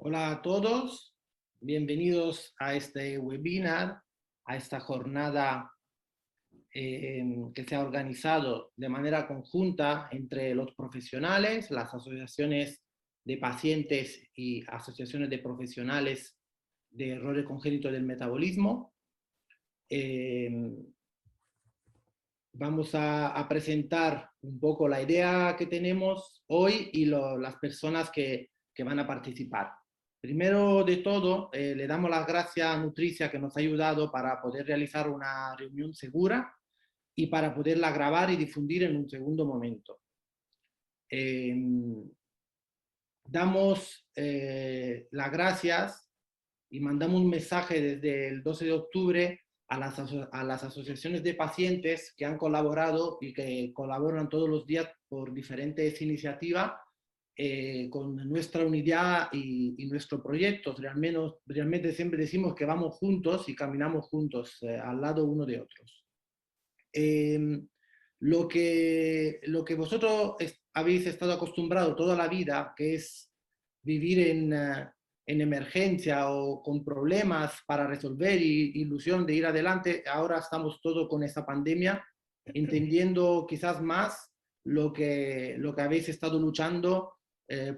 Hola a todos, bienvenidos a este webinar, a esta jornada que se ha organizado de manera conjunta entre los profesionales, las asociaciones de pacientes y asociaciones de profesionales de errores congénitos del metabolismo. Vamos a presentar un poco la idea que tenemos hoy y las personas que van a participar. Primero de todo, le damos las gracias a Nutricia que nos ha ayudado para poder realizar una reunión segura y para poderla grabar y difundir en un segundo momento. Damos las gracias y mandamos un mensaje desde el 12 de octubre a las asociaciones de pacientes que han colaborado y que colaboran todos los días por diferentes iniciativas con nuestra unidad y nuestro proyecto. Realmente siempre decimos que vamos juntos y caminamos juntos al lado uno de otros. Lo que vosotros habéis estado acostumbrados toda la vida, que es vivir en emergencia o con problemas para resolver y ilusión de ir adelante, ahora estamos todos con esta pandemia, entendiendo quizás más lo que habéis estado luchando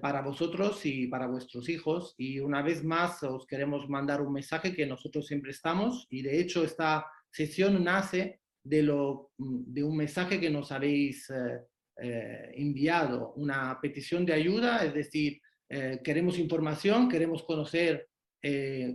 para vosotros y para vuestros hijos. Y una vez más os queremos mandar un mensaje que nosotros siempre estamos, y de hecho esta sesión nace de un mensaje que nos habéis enviado, una petición de ayuda, es decir, queremos información, queremos conocer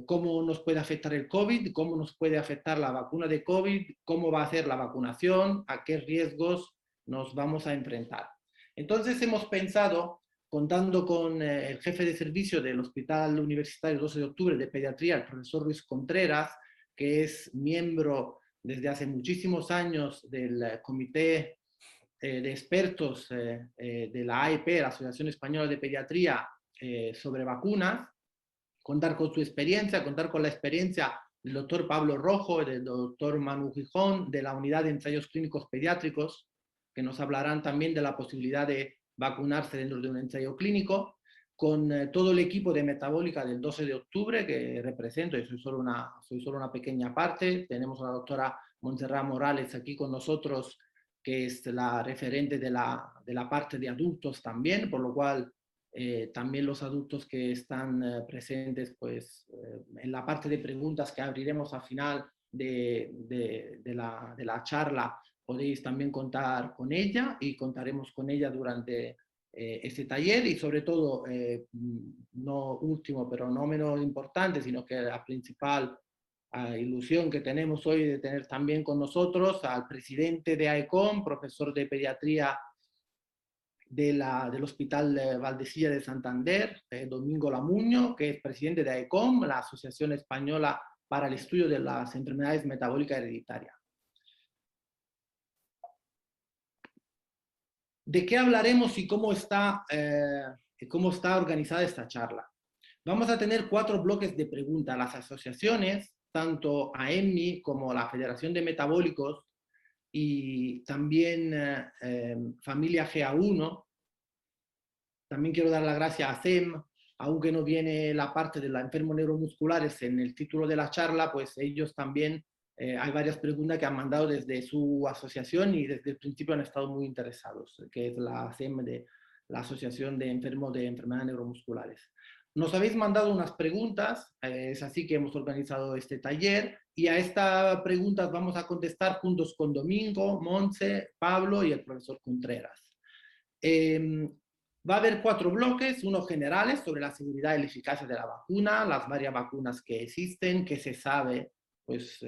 cómo nos puede afectar el COVID, cómo nos puede afectar la vacuna de COVID, cómo va a ser la vacunación, a qué riesgos nos vamos a enfrentar. Entonces hemos pensado, contando con el jefe de servicio del Hospital Universitario 12 de Octubre de Pediatría, el profesor Luis Contreras, que es miembro desde hace muchísimos años del comité de expertos de la AEP, la Asociación Española de Pediatría, sobre vacunas, contar con su experiencia, contar con la experiencia del doctor Pablo Rojo y del doctor Manu Gijón, de la Unidad de Ensayos Clínicos Pediátricos, que nos hablarán también de la posibilidad de vacunarse dentro de un ensayo clínico, con todo el equipo de metabólica del 12 de octubre, que represento, y soy solo una pequeña parte. Tenemos a la doctora Montserrat Morales aquí con nosotros, que es la referente de la parte de adultos también, por lo cual también los adultos que están presentes pues, en la parte de preguntas que abriremos al final de la charla, podéis también contar con ella y contaremos con ella durante este taller. Y sobre todo, no último pero no menos importante, sino que la principal ilusión que tenemos hoy de tener también con nosotros al presidente de AECOM, profesor de pediatría del Hospital Valdesilla de Santander, Domingo Lamuño, que es presidente de AECOM, la Asociación Española para el Estudio de las Enfermedades Metabólicas Hereditarias. ¿De qué hablaremos y cómo está organizada esta charla? Vamos a tener 4 bloques de preguntas. Las asociaciones, tanto AEMMI como la Federación de Metabólicos y también Familia GA1. También quiero dar las gracias a CEM, aunque no viene la parte de los enfermos neuromusculares en el título de la charla, pues ellos también, hay varias preguntas que han mandado desde su asociación y desde el principio han estado muy interesados, que es la CEM, de la Asociación de Enfermos de Enfermedades Neuromusculares. Nos habéis mandado unas preguntas, es así que hemos organizado este taller, y a estas preguntas vamos a contestar juntos con Domingo, Montse, Pablo y el profesor Contreras. Va a haber 4 bloques, unos generales sobre la seguridad y la eficacia de la vacuna, las varias vacunas que existen, qué se sabe pues,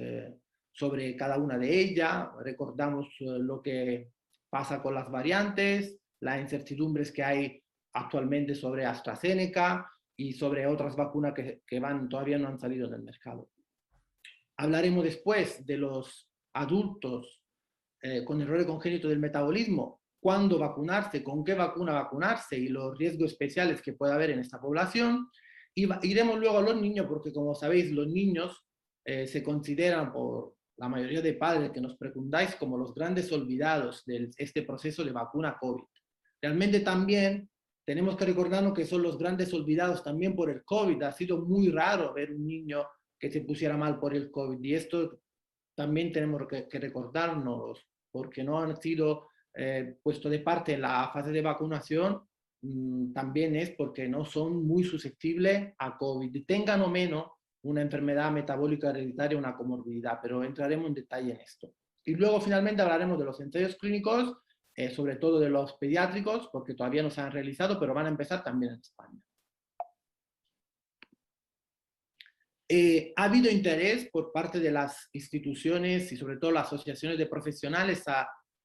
sobre cada una de ellas. Recordamos lo que pasa con las variantes, las incertidumbres que hay actualmente sobre AstraZeneca y sobre otras vacunas que todavía no han salido del mercado. Hablaremos después de los adultos con errores congénitos del metabolismo, cuándo vacunarse, con qué vacuna vacunarse y los riesgos especiales que puede haber en esta población. Y iremos luego a los niños, porque como sabéis, los niños se consideran por la mayoría de padres que nos preguntáis como los grandes olvidados de este proceso de vacuna COVID. Realmente también tenemos que recordarnos que son los grandes olvidados también por el COVID. Ha sido muy raro ver un niño que se pusiera mal por el COVID y esto también tenemos que recordarnos porque no han sido puesto de parte en la fase de vacunación, también es porque no son muy susceptibles a COVID, tengan o menos una enfermedad metabólica hereditaria, una comorbilidad, pero entraremos en detalle en esto. Y luego finalmente hablaremos de los ensayos clínicos, sobre todo de los pediátricos, porque todavía no se han realizado, pero van a empezar también en España. Ha habido interés por parte de las instituciones y sobre todo las asociaciones de profesionales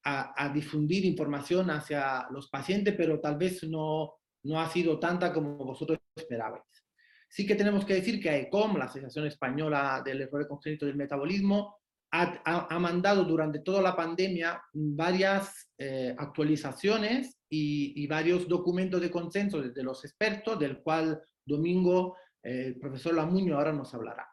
a difundir información hacia los pacientes, pero tal vez no ha sido tanta como vosotros esperabais. Sí que tenemos que decir que AECOM, la Asociación Española del Error Congénito del Metabolismo, ha mandado durante toda la pandemia varias actualizaciones y varios documentos de consenso de los expertos, del cual Domingo, el profesor Lamuño, ahora nos hablará.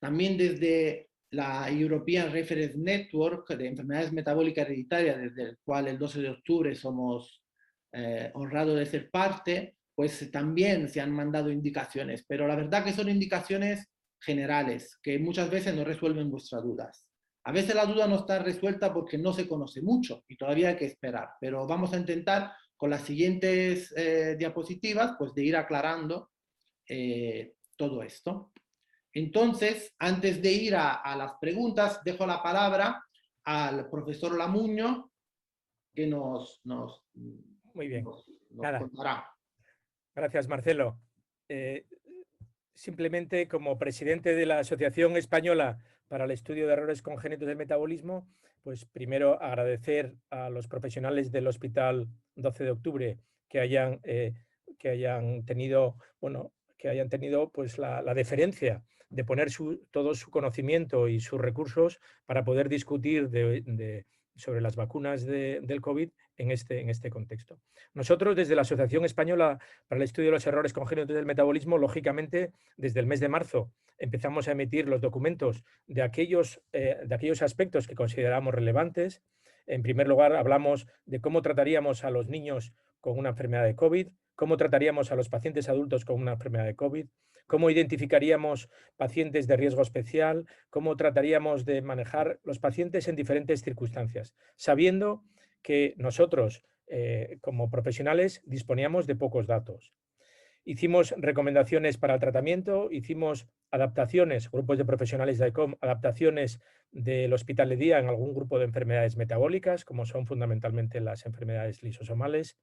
También desde la European Reference Network de enfermedades metabólicas hereditarias, desde el cual el 12 de octubre somos honrados de ser parte, pues también se han mandado indicaciones, pero la verdad que son indicaciones generales, que muchas veces no resuelven vuestras dudas. A veces la duda no está resuelta porque no se conoce mucho y todavía hay que esperar, pero vamos a intentar con las siguientes diapositivas pues de ir aclarando todo esto. Entonces, antes de ir a las preguntas, dejo la palabra al profesor Lamuño, que Muy bien. nos contará. Gracias, Marcelo. Simplemente, como presidente de la Asociación Española para el Estudio de Errores Congénitos del Metabolismo, pues primero agradecer a los profesionales del Hospital 12 de Octubre que hayan tenido, pues la deferencia de poner todo su conocimiento y sus recursos para poder discutir sobre las vacunas del COVID en este contexto. Nosotros, desde la Asociación Española para el Estudio de los Errores Congénitos del Metabolismo, lógicamente, desde el mes de marzo empezamos a emitir los documentos de aquellos aspectos que consideramos relevantes. En primer lugar, hablamos de cómo trataríamos a los niños con una enfermedad de COVID, cómo trataríamos a los pacientes adultos con una enfermedad de COVID, cómo identificaríamos pacientes de riesgo especial, cómo trataríamos de manejar los pacientes en diferentes circunstancias, sabiendo que nosotros, como profesionales, disponíamos de pocos datos. Hicimos recomendaciones para el tratamiento, hicimos adaptaciones, grupos de profesionales de AECOM, adaptaciones del hospital de día en algún grupo de enfermedades metabólicas, como son fundamentalmente las enfermedades lisosomales.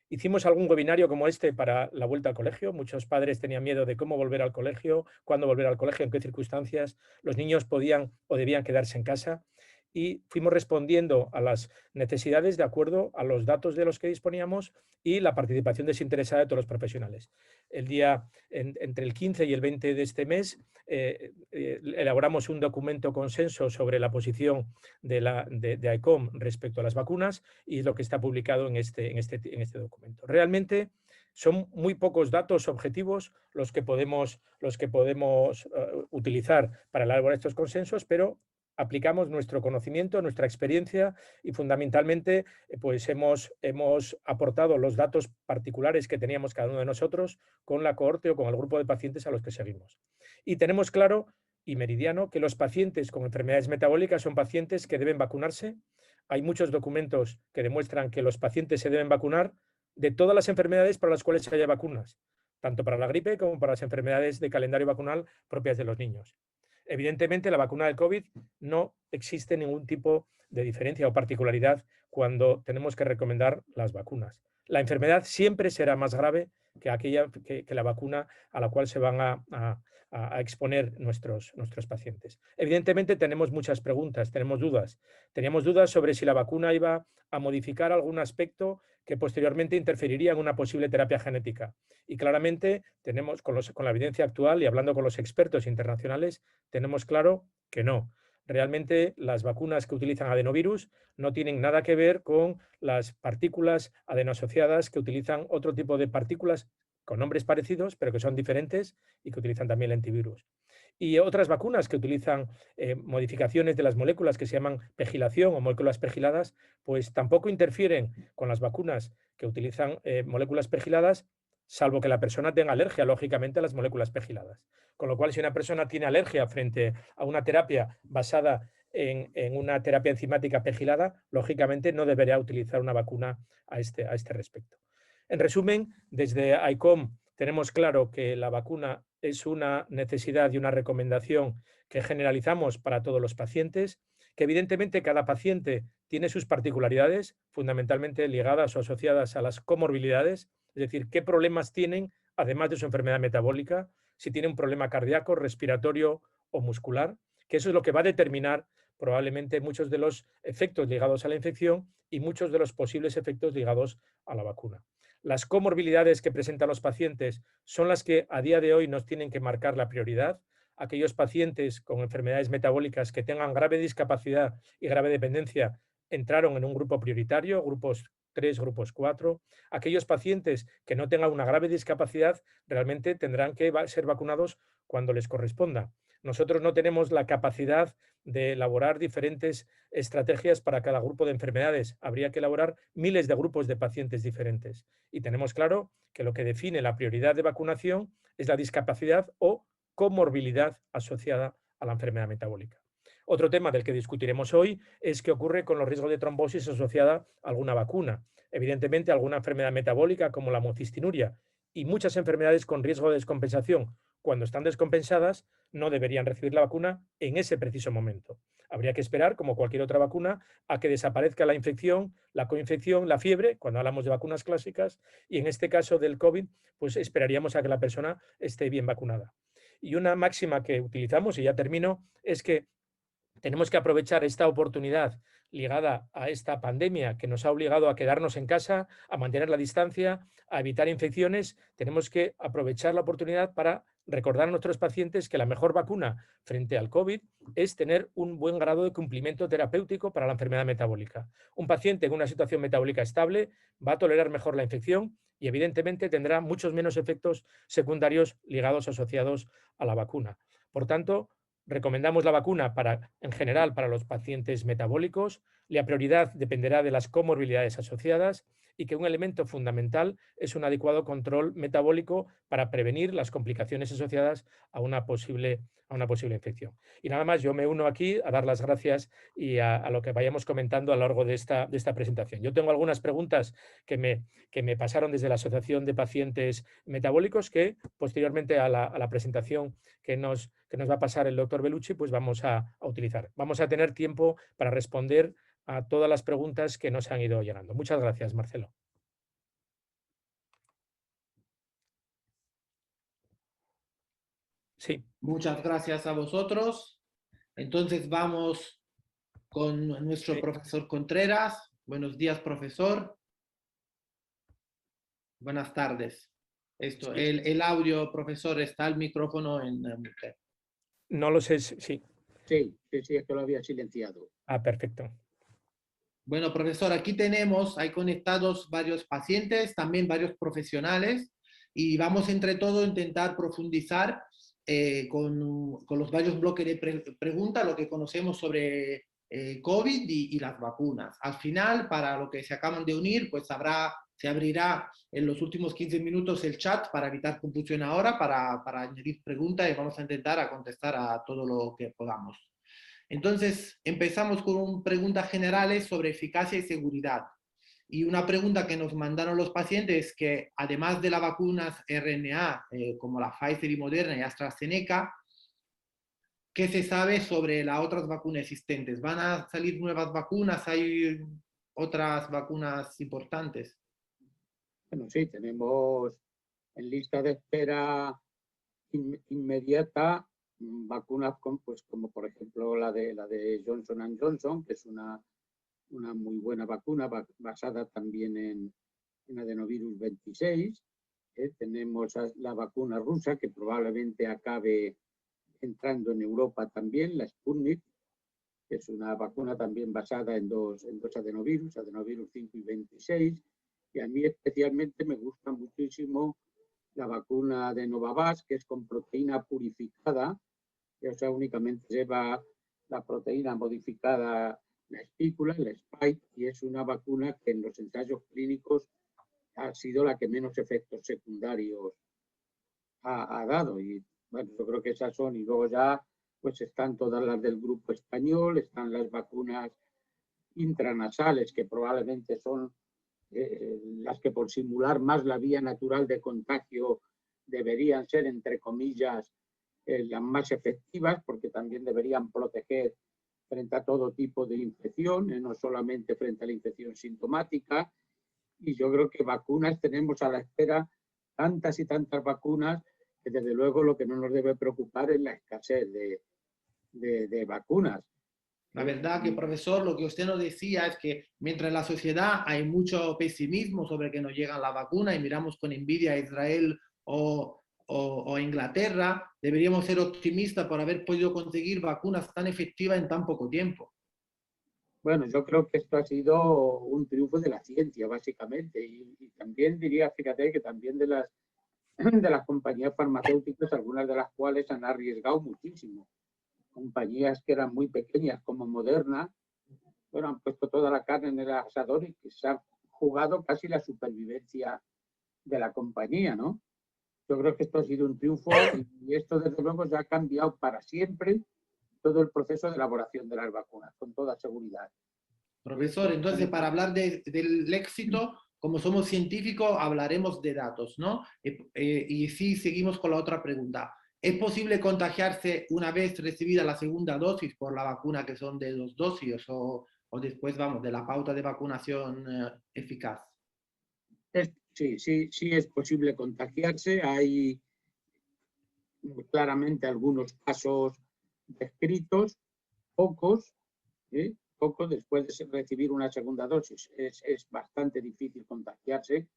Hicimos algún webinario como este para la vuelta al colegio. Muchos padres tenían miedo de cómo volver al colegio, cuándo volver al colegio, en qué circunstancias los niños podían o debían quedarse en casa. Y fuimos respondiendo a las necesidades de acuerdo a los datos de los que disponíamos y la participación desinteresada de todos los profesionales. Entre el 15 y el 20 de este mes elaboramos un documento consenso sobre la posición de AECOM respecto a las vacunas y es lo que está publicado en este documento. Realmente son muy pocos datos objetivos los que podemos utilizar para elaborar estos consensos, pero aplicamos nuestro conocimiento, nuestra experiencia y fundamentalmente pues hemos aportado los datos particulares que teníamos cada uno de nosotros con la cohorte o con el grupo de pacientes a los que seguimos. Y tenemos claro y meridiano que los pacientes con enfermedades metabólicas son pacientes que deben vacunarse. Hay muchos documentos que demuestran que los pacientes se deben vacunar de todas las enfermedades para las cuales haya vacunas, tanto para la gripe como para las enfermedades de calendario vacunal propias de los niños. Evidentemente, la vacuna del COVID no existe ningún tipo de diferencia o particularidad cuando tenemos que recomendar las vacunas. La enfermedad siempre será más grave que la vacuna a la cual se van a exponer nuestros pacientes. Evidentemente, tenemos muchas preguntas, tenemos dudas. Teníamos dudas sobre si la vacuna iba a modificar algún aspecto que posteriormente interferiría en una posible terapia genética. Y claramente tenemos, con la evidencia actual y hablando con los expertos internacionales, tenemos claro que no. Realmente las vacunas que utilizan adenovirus no tienen nada que ver con las partículas adenosociadas que utilizan otro tipo de partículas con nombres parecidos, pero que son diferentes y que utilizan también el antivirus. Y otras vacunas que utilizan modificaciones de las moléculas que se llaman pegilación o moléculas pegiladas, pues tampoco interfieren con las vacunas que utilizan moléculas pegiladas, salvo que la persona tenga alergia, lógicamente, a las moléculas pegiladas. Con lo cual, si una persona tiene alergia frente a una terapia basada en una terapia enzimática pegilada, lógicamente no debería utilizar una vacuna a este respecto. En resumen, desde ICOM tenemos claro que la vacuna es una necesidad y una recomendación que generalizamos para todos los pacientes, que evidentemente cada paciente tiene sus particularidades, fundamentalmente ligadas o asociadas a las comorbilidades, es decir, qué problemas tienen, además de su enfermedad metabólica, si tiene un problema cardíaco, respiratorio o muscular, que eso es lo que va a determinar probablemente muchos de los efectos ligados a la infección y muchos de los posibles efectos ligados a la vacuna. Las comorbilidades que presentan los pacientes son las que a día de hoy nos tienen que marcar la prioridad. Aquellos pacientes con enfermedades metabólicas que tengan grave discapacidad y grave dependencia entraron en un grupo prioritario, grupos 3, grupos 4. Aquellos pacientes que no tengan una grave discapacidad realmente tendrán que ser vacunados cuando les corresponda. Nosotros no tenemos la capacidad de elaborar diferentes estrategias para cada grupo de enfermedades. Habría que elaborar miles de grupos de pacientes diferentes. Y tenemos claro que lo que define la prioridad de vacunación es la discapacidad o comorbilidad asociada a la enfermedad metabólica. Otro tema del que discutiremos hoy es qué ocurre con los riesgos de trombosis asociada a alguna vacuna. Evidentemente, alguna enfermedad metabólica como la homocistinuria y muchas enfermedades con riesgo de descompensación, cuando están descompensadas, no deberían recibir la vacuna en ese preciso momento. Habría que esperar, como cualquier otra vacuna, a que desaparezca la infección, la coinfección, la fiebre, cuando hablamos de vacunas clásicas, y en este caso del COVID, pues esperaríamos a que la persona esté bien vacunada. Y una máxima que utilizamos, y ya termino, es que tenemos que aprovechar esta oportunidad ligada a esta pandemia que nos ha obligado a quedarnos en casa, a mantener la distancia, a evitar infecciones. Tenemos que aprovechar la oportunidad para recordar a nuestros pacientes que la mejor vacuna frente al COVID es tener un buen grado de cumplimiento terapéutico para la enfermedad metabólica. Un paciente en una situación metabólica estable va a tolerar mejor la infección y evidentemente tendrá muchos menos efectos secundarios ligados asociados a la vacuna. Por tanto, recomendamos la vacuna en general para los pacientes metabólicos. La prioridad dependerá de las comorbilidades asociadas y que un elemento fundamental es un adecuado control metabólico para prevenir las complicaciones asociadas a una posible infección. Y nada más, yo me uno aquí a dar las gracias y a lo que vayamos comentando a lo largo de esta presentación. Yo tengo algunas preguntas que me pasaron desde la Asociación de Pacientes Metabólicos que posteriormente a la presentación que nos va a pasar el doctor Bellucci, pues vamos a utilizar. Vamos a tener tiempo para responder a todas las preguntas que nos han ido llegando. Muchas gracias, Marcelo. Sí. Muchas gracias a vosotros. Entonces vamos con nuestro Sí. profesor Contreras. Buenos días, profesor. Buenas tardes. Sí. El audio, profesor, está el micrófono en mute. No lo sé, sí. Sí, es que lo había silenciado. Perfecto. Bueno, profesor, aquí hay conectados varios pacientes, también varios profesionales, y vamos entre todos a intentar profundizar con los varios bloques de preguntas, lo que conocemos sobre COVID y las vacunas. Al final, para lo que se acaban de unir, pues se abrirá en los últimos 15 minutos el chat para evitar confusión ahora, para añadir preguntas y vamos a intentar contestar a todo lo que podamos. Entonces, empezamos con preguntas generales sobre eficacia y seguridad. Y una pregunta que nos mandaron los pacientes es que, además de las vacunas RNA, como la Pfizer y Moderna y AstraZeneca, ¿qué se sabe sobre las otras vacunas existentes? ¿Van a salir nuevas vacunas? ¿Hay otras vacunas importantes? Bueno, sí, tenemos en lista de espera inmediata vacunas pues, como por ejemplo la de Johnson & Johnson, que es una muy buena vacuna basada también en adenovirus 26. Tenemos la vacuna rusa, que probablemente acabe entrando en Europa también, la Sputnik, que es una vacuna también basada en dos adenovirus 5 y 26. Y a mí especialmente me gusta muchísimo la vacuna de Novavax, que es con proteína purificada, O sea, únicamente lleva la proteína modificada, la espícula, el spike, y es una vacuna que en los ensayos clínicos ha sido la que menos efectos secundarios ha dado. Y bueno, yo creo que esas son, y luego ya pues están todas las del grupo español, están las vacunas intranasales, que probablemente son las que por simular más la vía natural de contagio deberían ser, entre comillas, las más efectivas, porque también deberían proteger frente a todo tipo de infección, no solamente frente a la infección sintomática. Y yo creo que vacunas tenemos a la espera tantas y tantas vacunas que desde luego lo que no nos debe preocupar es la escasez de vacunas. La verdad que, profesor, lo que usted nos decía es que mientras en la sociedad hay mucho pesimismo sobre que nos llegan las vacunas y miramos con envidia a Israel o Inglaterra, deberíamos ser optimistas por haber podido conseguir vacunas tan efectivas en tan poco tiempo. Bueno, yo creo que esto ha sido un triunfo de la ciencia, básicamente. Y también diría, fíjate, que también de las compañías farmacéuticas, algunas de las cuales han arriesgado muchísimo. Compañías que eran muy pequeñas, como Moderna, bueno, han puesto toda la carne en el asador y que se ha jugado casi la supervivencia de la compañía, ¿no? Yo creo que esto ha sido un triunfo y esto, desde luego, ya ha cambiado para siempre todo el proceso de elaboración de las vacunas, con toda seguridad. Profesor, entonces para hablar del éxito, como somos científicos, hablaremos de datos, ¿no? Y sí, seguimos con la otra pregunta. ¿Es posible contagiarse una vez recibida la segunda dosis por la vacuna, que son de 2 dosis, o después, vamos, de la pauta de vacunación eficaz? Sí es posible contagiarse. Hay claramente algunos casos descritos, pocos, poco después de recibir una segunda dosis. Es bastante difícil contagiarse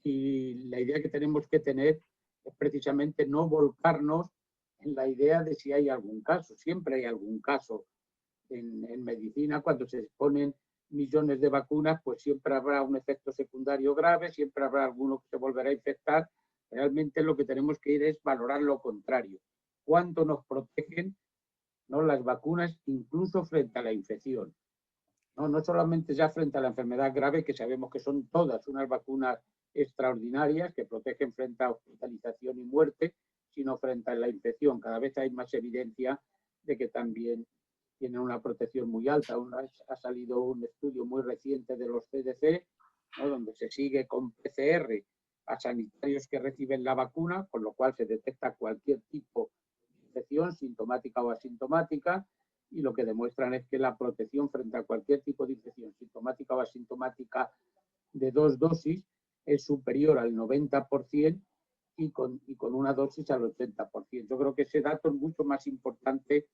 y la idea que tenemos que tener es precisamente no volcarnos en la idea de si hay algún caso. Siempre hay algún caso. En medicina, cuando se ponen millones de vacunas, pues siempre habrá un efecto secundario grave, siempre habrá alguno que se volverá a infectar. Realmente lo que tenemos que ir es valorar lo contrario. ¿Cuánto nos protegen, ¿no?, las vacunas, incluso frente a la infección? No solamente ya frente a la enfermedad grave, que sabemos que son todas unas vacunas extraordinarias que protegen frente a hospitalización y muerte, sino frente a la infección. Cada vez hay más evidencia de que también tienen una protección muy alta. Ha salido un estudio muy reciente de los CDC, ¿no?, donde se sigue con PCR a sanitarios que reciben la vacuna, con lo cual se detecta cualquier tipo de infección, sintomática o asintomática, y lo que demuestran es que la protección frente a cualquier tipo de infección, sintomática o asintomática, de 2 dosis es superior al 90% y con una dosis al 80%. Yo creo que ese dato es mucho más importante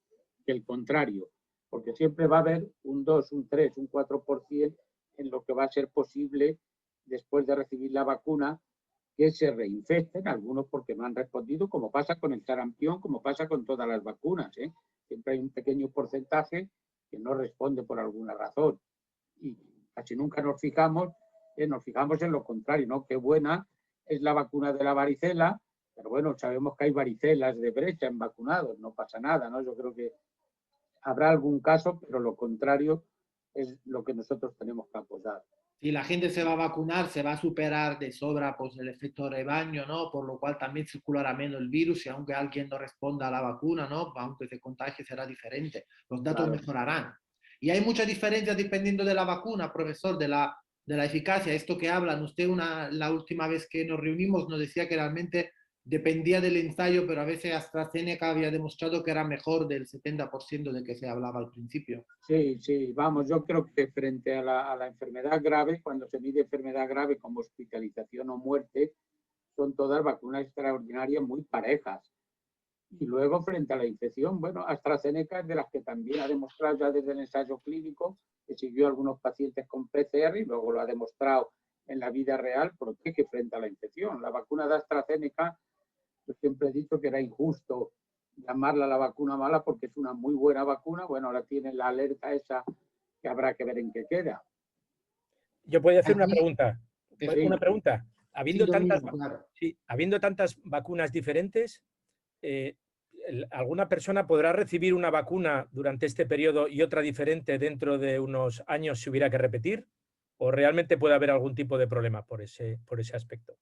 que el contrario, porque siempre va a haber un 2, un 3, un 4% en lo que va a ser posible, después de recibir la vacuna, que se reinfecten, algunos porque no han respondido, como pasa con el sarampión, como pasa con todas las vacunas. Siempre hay un pequeño porcentaje que no responde por alguna razón. Y casi nunca nos fijamos en lo contrario, ¿no? Qué buena es la vacuna de la varicela, pero bueno, sabemos que hay varicelas de brecha en vacunados, no pasa nada, ¿no? Yo creo que habrá algún caso, pero lo contrario es lo que nosotros tenemos que apoyar. Si la gente se va a vacunar, se va a superar de sobra pues, el efecto rebaño, ¿no? Por lo cual también circulará menos el virus y aunque alguien no responda a la vacuna, ¿no? Aunque se contagie, será diferente. Los datos mejorarán. Y hay muchas diferencias dependiendo de la vacuna, profesor, de la eficacia. Esto que hablan, usted la última vez que nos reunimos nos decía que realmente dependía del ensayo, pero a veces AstraZeneca había demostrado que era mejor del 70% de que se hablaba al principio. Sí, vamos, yo creo que frente a la enfermedad grave, cuando se mide enfermedad grave como hospitalización o muerte, son todas vacunas extraordinarias muy parejas. Y luego, frente a la infección, bueno, AstraZeneca es de las que también ha demostrado ya desde el ensayo clínico, que siguió a algunos pacientes con PCR y luego lo ha demostrado en la vida real, protege frente a la infección. La vacuna de AstraZeneca, yo siempre he dicho que era injusto llamarla la vacuna mala porque es una muy buena vacuna. Bueno, ahora tiene la alerta esa que habrá que ver en qué queda. Yo podría hacer una Aquí, pregunta. Sí. Una pregunta. Sí, Domingo, claro. Habiendo tantas vacunas diferentes, ¿alguna persona podrá recibir una vacuna durante este periodo y otra diferente dentro de unos años si hubiera que repetir? ¿O realmente puede haber algún tipo de problema por ese aspecto?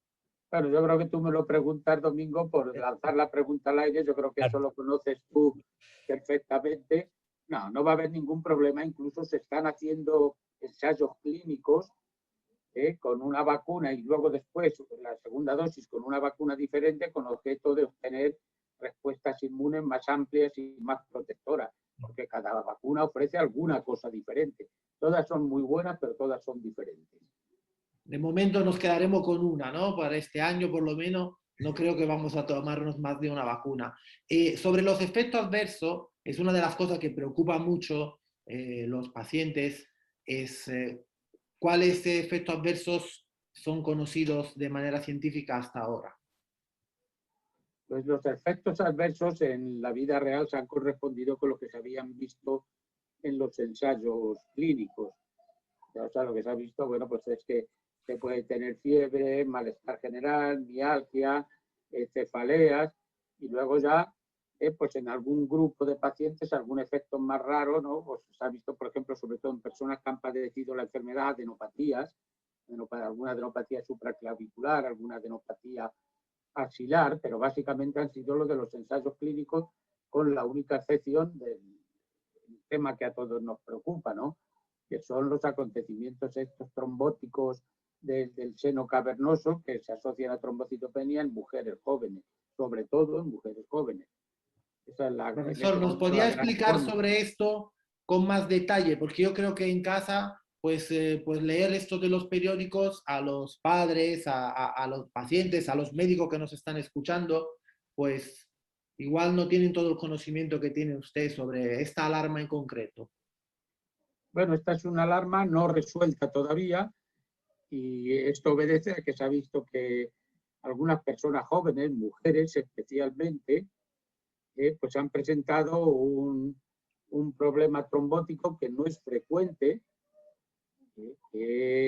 Claro, yo creo que tú me lo preguntas, Domingo, por lanzar la pregunta al aire. Yo creo que eso Claro. lo conoces tú perfectamente. No, no va a haber ningún problema. Incluso se están haciendo ensayos clínicos con una vacuna y luego después la segunda dosis con una vacuna diferente con objeto de obtener respuestas inmunes más amplias y más protectoras, porque cada vacuna ofrece alguna cosa diferente. Todas son muy buenas, pero todas son diferentes. De momento nos quedaremos con una, ¿no? Para este año por lo menos, no creo que vamos a tomarnos más de una vacuna. Sobre los efectos adversos, es una de las cosas que preocupa mucho los pacientes, es cuáles efectos adversos son conocidos de manera científica hasta ahora. Pues los efectos adversos en la vida real se han correspondido con lo que se habían visto en los ensayos clínicos. O sea, lo que se ha visto, bueno, pues es que se puede tener fiebre, malestar general, mialgia, cefaleas, y luego ya, pues en algún grupo de pacientes, algún efecto más raro, ¿no? Pues se ha visto, por ejemplo, sobre todo en personas que han padecido la enfermedad, adenopatías, alguna adenopatía supraclavicular, alguna adenopatía axilar, pero básicamente han sido los de los ensayos clínicos, con la única excepción del tema que a todos nos preocupa, ¿no? Que son los acontecimientos estos trombóticos del seno cavernoso que se asocian a trombocitopenia en mujeres jóvenes, sobre todo en mujeres jóvenes. Esa es Profesor, ¿nos podría explicar sobre esto con más detalle? Porque yo creo que en casa, pues leer esto de los periódicos a los padres, a los pacientes, a los médicos que nos están escuchando, pues igual no tienen todo el conocimiento que tiene usted sobre esta alarma en concreto. Bueno, esta es una alarma no resuelta todavía y esto obedece a que se ha visto que algunas personas jóvenes, mujeres especialmente, pues han presentado un problema trombótico que no es frecuente,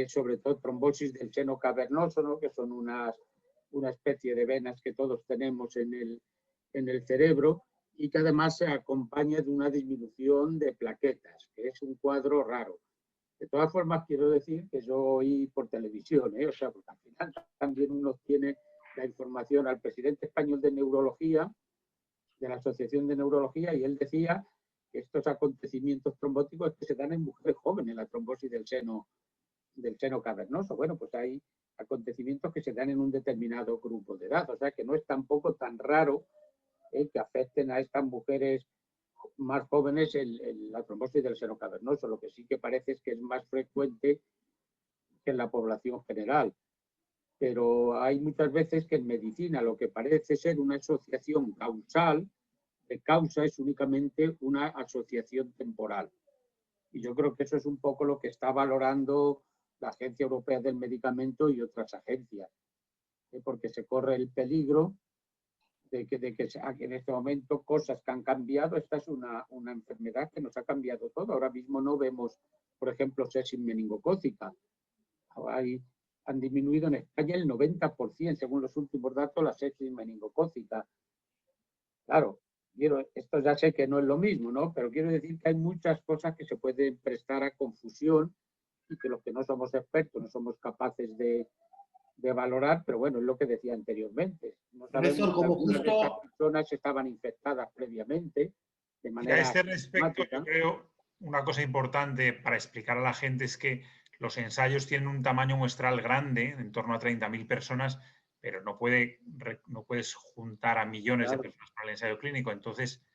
sobre todo trombosis del seno cavernoso, ¿no? Que son una especie de venas que todos tenemos en el cerebro y que además se acompaña de una disminución de plaquetas, que es un cuadro raro. De todas formas, quiero decir que yo oí por televisión, o sea, porque al final también uno tiene la información al presidente español de neurología, de la Asociación de Neurología, y él decía que estos acontecimientos trombóticos que se dan en mujeres jóvenes, la trombosis del seno cavernoso. Bueno, pues hay acontecimientos que se dan en un determinado grupo de edad, o sea que no es tampoco tan raro que afecten a estas mujeres más jóvenes la trombosis del seno cavernoso. Lo que sí que parece es que es más frecuente que en la población general. Pero hay muchas veces que en medicina lo que parece ser una asociación causal, de causa es únicamente una asociación temporal. Y yo creo que eso es un poco lo que está valorando la Agencia Europea del Medicamento y otras agencias, porque se corre el peligro de que en este momento cosas que han cambiado. Esta es una enfermedad que nos ha cambiado todo. Ahora mismo no vemos, por ejemplo, sepsis meningocócica. Han disminuido en España el 90%, según los últimos datos, la sepsis meningocócica. Claro, esto ya sé que no es lo mismo, ¿no? Pero quiero decir que hay muchas cosas que se pueden prestar a confusión y que los que no somos expertos no somos capaces de valorar, pero bueno, es lo que decía anteriormente. No sabemos si algunas de estas personas estaban infectadas previamente de manera a este respecto, sistemática. yo creo una cosa importante para explicar a la gente es que los ensayos tienen un tamaño muestral grande, en torno a 30.000 personas, pero no puedes juntar a millones de personas para el ensayo clínico. Entonces,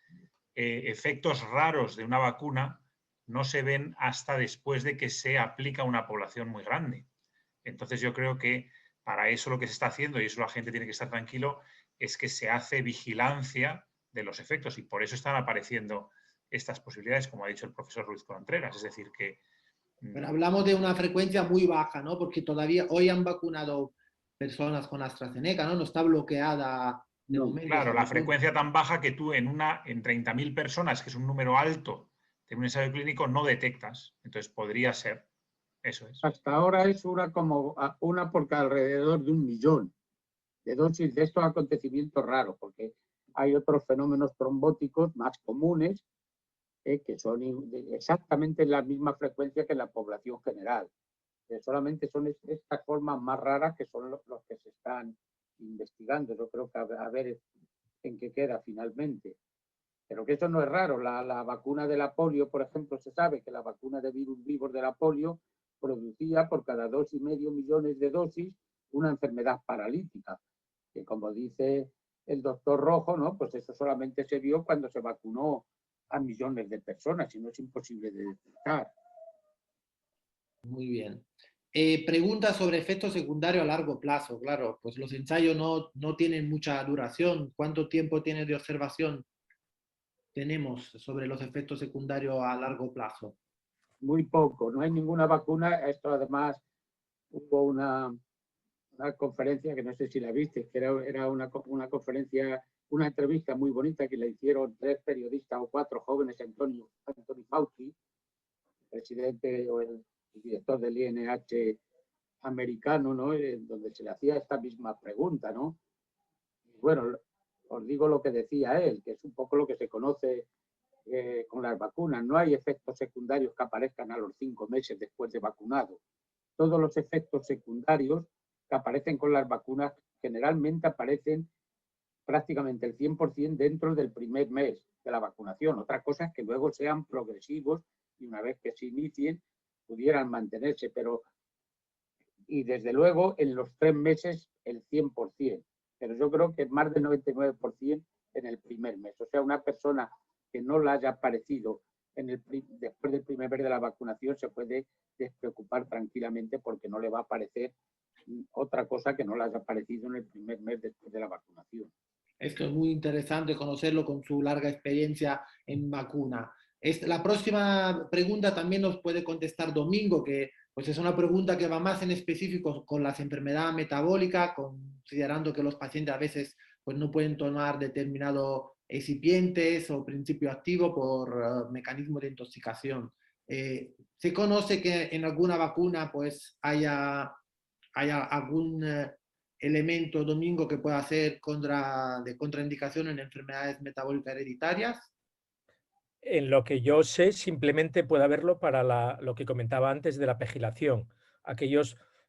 efectos raros de una vacuna no se ven hasta después de que se aplica a una población muy grande. Entonces, yo creo que para eso lo que se está haciendo, y eso la gente tiene que estar tranquilo, es que se hace vigilancia de los efectos y por eso están apareciendo estas posibilidades, como ha dicho el profesor Ruiz Contreras. Es decir, que... Pero hablamos de una frecuencia muy baja, ¿no? Porque todavía hoy han vacunado personas con AstraZeneca, ¿no? No está bloqueada de momento. Claro, la frecuencia tan baja que tú en 30.000 personas, que es un número alto de un ensayo clínico, no detectas. Entonces podría ser. Eso es. Hasta ahora es una por cada alrededor de 1 millón de dosis de estos acontecimientos raros, porque hay otros fenómenos trombóticos más comunes que son exactamente la misma frecuencia que en la población general. Solamente son estas formas más raras que son los que se están investigando. Yo creo que a ver en qué queda finalmente. Pero que eso no es raro. La vacuna de la polio, por ejemplo, se sabe que la vacuna de virus vivos de la polio producía por cada 2,5 millones de dosis una enfermedad paralítica, que como dice el doctor Rojo, ¿no? Pues eso solamente se vio cuando se vacunó a millones de personas y no es imposible de detectar. Muy bien. Pregunta sobre efectos secundarios a largo plazo. Claro, pues los ensayos no tienen mucha duración. ¿Cuánto tiempo tiene de observación tenemos sobre los efectos secundarios a largo plazo? Muy poco, no hay ninguna vacuna. Esto además hubo una conferencia que no sé si la viste, que era una conferencia, una entrevista muy bonita que le hicieron 3 periodistas o 4 jóvenes, Anthony Fauci, presidente o el director del INH americano, ¿no? Donde se le hacía esta misma pregunta, ¿no? Y bueno, os digo lo que decía él, que es un poco lo que se conoce con las vacunas. No hay efectos secundarios que aparezcan a los 5 meses después de vacunado. Todos los efectos secundarios que aparecen con las vacunas generalmente aparecen prácticamente el 100% dentro del primer mes de la vacunación. Otra cosa es que luego sean progresivos y una vez que se inicien pudieran mantenerse, pero y desde luego en los 3 meses el 100%, pero yo creo que más del 99% en el primer mes. O sea, una persona que no la haya aparecido después del primer mes de la vacunación se puede despreocupar tranquilamente porque no le va a aparecer otra cosa que no le haya aparecido en el primer mes después de la vacunación. Esto es muy interesante conocerlo con su larga experiencia en vacuna. La próxima pregunta también nos puede contestar Domingo, que pues es una pregunta que va más en específico con las enfermedades metabólicas, considerando que los pacientes a veces pues, no pueden tomar determinados excipientes o principios activos por mecanismos de intoxicación. Se conoce que en alguna vacuna pues haya algún elemento, Domingo, que pueda ser de contraindicación en enfermedades metabólicas hereditarias? En lo que yo sé, simplemente puede haberlo para lo que comentaba antes de la pegilación.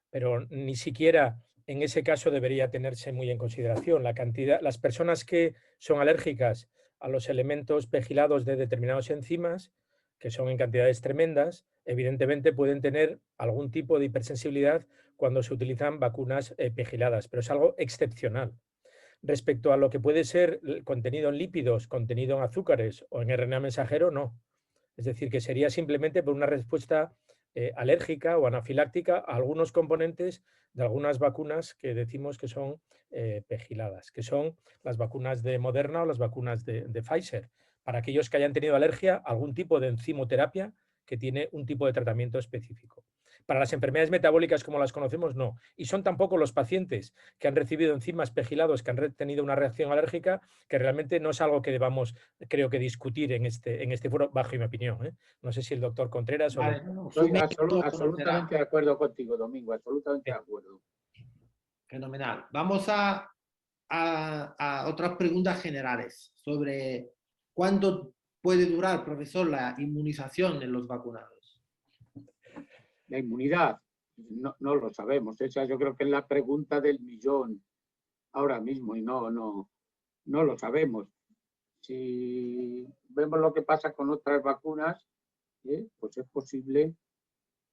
Pero ni siquiera en ese caso debería tenerse muy en consideración. Las personas que son alérgicas a los elementos pegilados de determinadas enzimas, que son en cantidades tremendas, evidentemente pueden tener algún tipo de hipersensibilidad cuando se utilizan vacunas pegiladas, pero es algo excepcional. Respecto a lo que puede ser el contenido en lípidos, contenido en azúcares o en RNA mensajero, no. Es decir, que sería simplemente por una respuesta alérgica o anafiláctica a algunos componentes de algunas vacunas que decimos que son pegiladas, que son las vacunas de Moderna o las vacunas de Pfizer, para aquellos que hayan tenido alergia a algún tipo de enzimoterapia que tiene un tipo de tratamiento específico. Para las enfermedades metabólicas como las conocemos, no. Y son tampoco los pacientes que han recibido enzimas pegilados, que han tenido una reacción alérgica, que realmente no es algo que debamos, creo que, discutir en este foro, bajo mi opinión. No sé si el doctor Contreras vale, o... Estoy absolutamente de acuerdo contigo, Domingo, absolutamente de acuerdo. Fenomenal. Vamos a otras preguntas generales sobre cuánto puede durar, profesor, la inmunización en los vacunados. La inmunidad, no lo sabemos. Esa yo creo que es la pregunta del millón ahora mismo y no lo sabemos. Si vemos lo que pasa con otras vacunas, pues es posible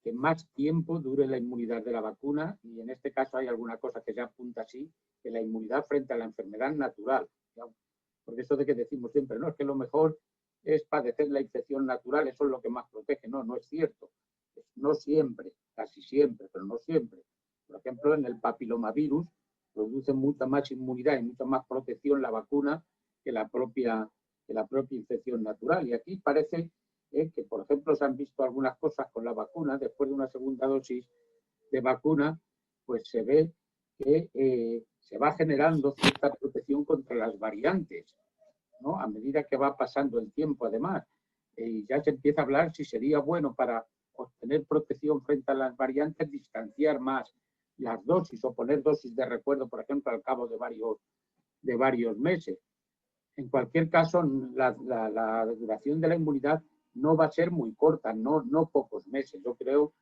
que más tiempo dure la inmunidad de la vacuna y en este caso hay alguna cosa que ya apunta así, que la inmunidad frente a la enfermedad natural. Porque eso de que decimos siempre, no, es que lo mejor es padecer la infección natural, eso es lo que más protege. No es cierto. No siempre, casi siempre, pero no siempre. Por ejemplo, en el papilomavirus produce mucha más inmunidad y mucha más protección la vacuna que la propia infección natural. Y aquí parece que, por ejemplo, se han visto algunas cosas con la vacuna, después de una segunda dosis de vacuna, pues se ve que se va generando cierta protección contra las variantes, ¿no? A medida que va pasando el tiempo, además. Y ya se empieza a hablar si sería bueno para obtener protección frente a las variantes, distanciar más las dosis o poner dosis de recuerdo, por ejemplo, al cabo de varios meses. En cualquier caso, la duración de la inmunidad no va a ser muy corta, no pocos meses. Yo creo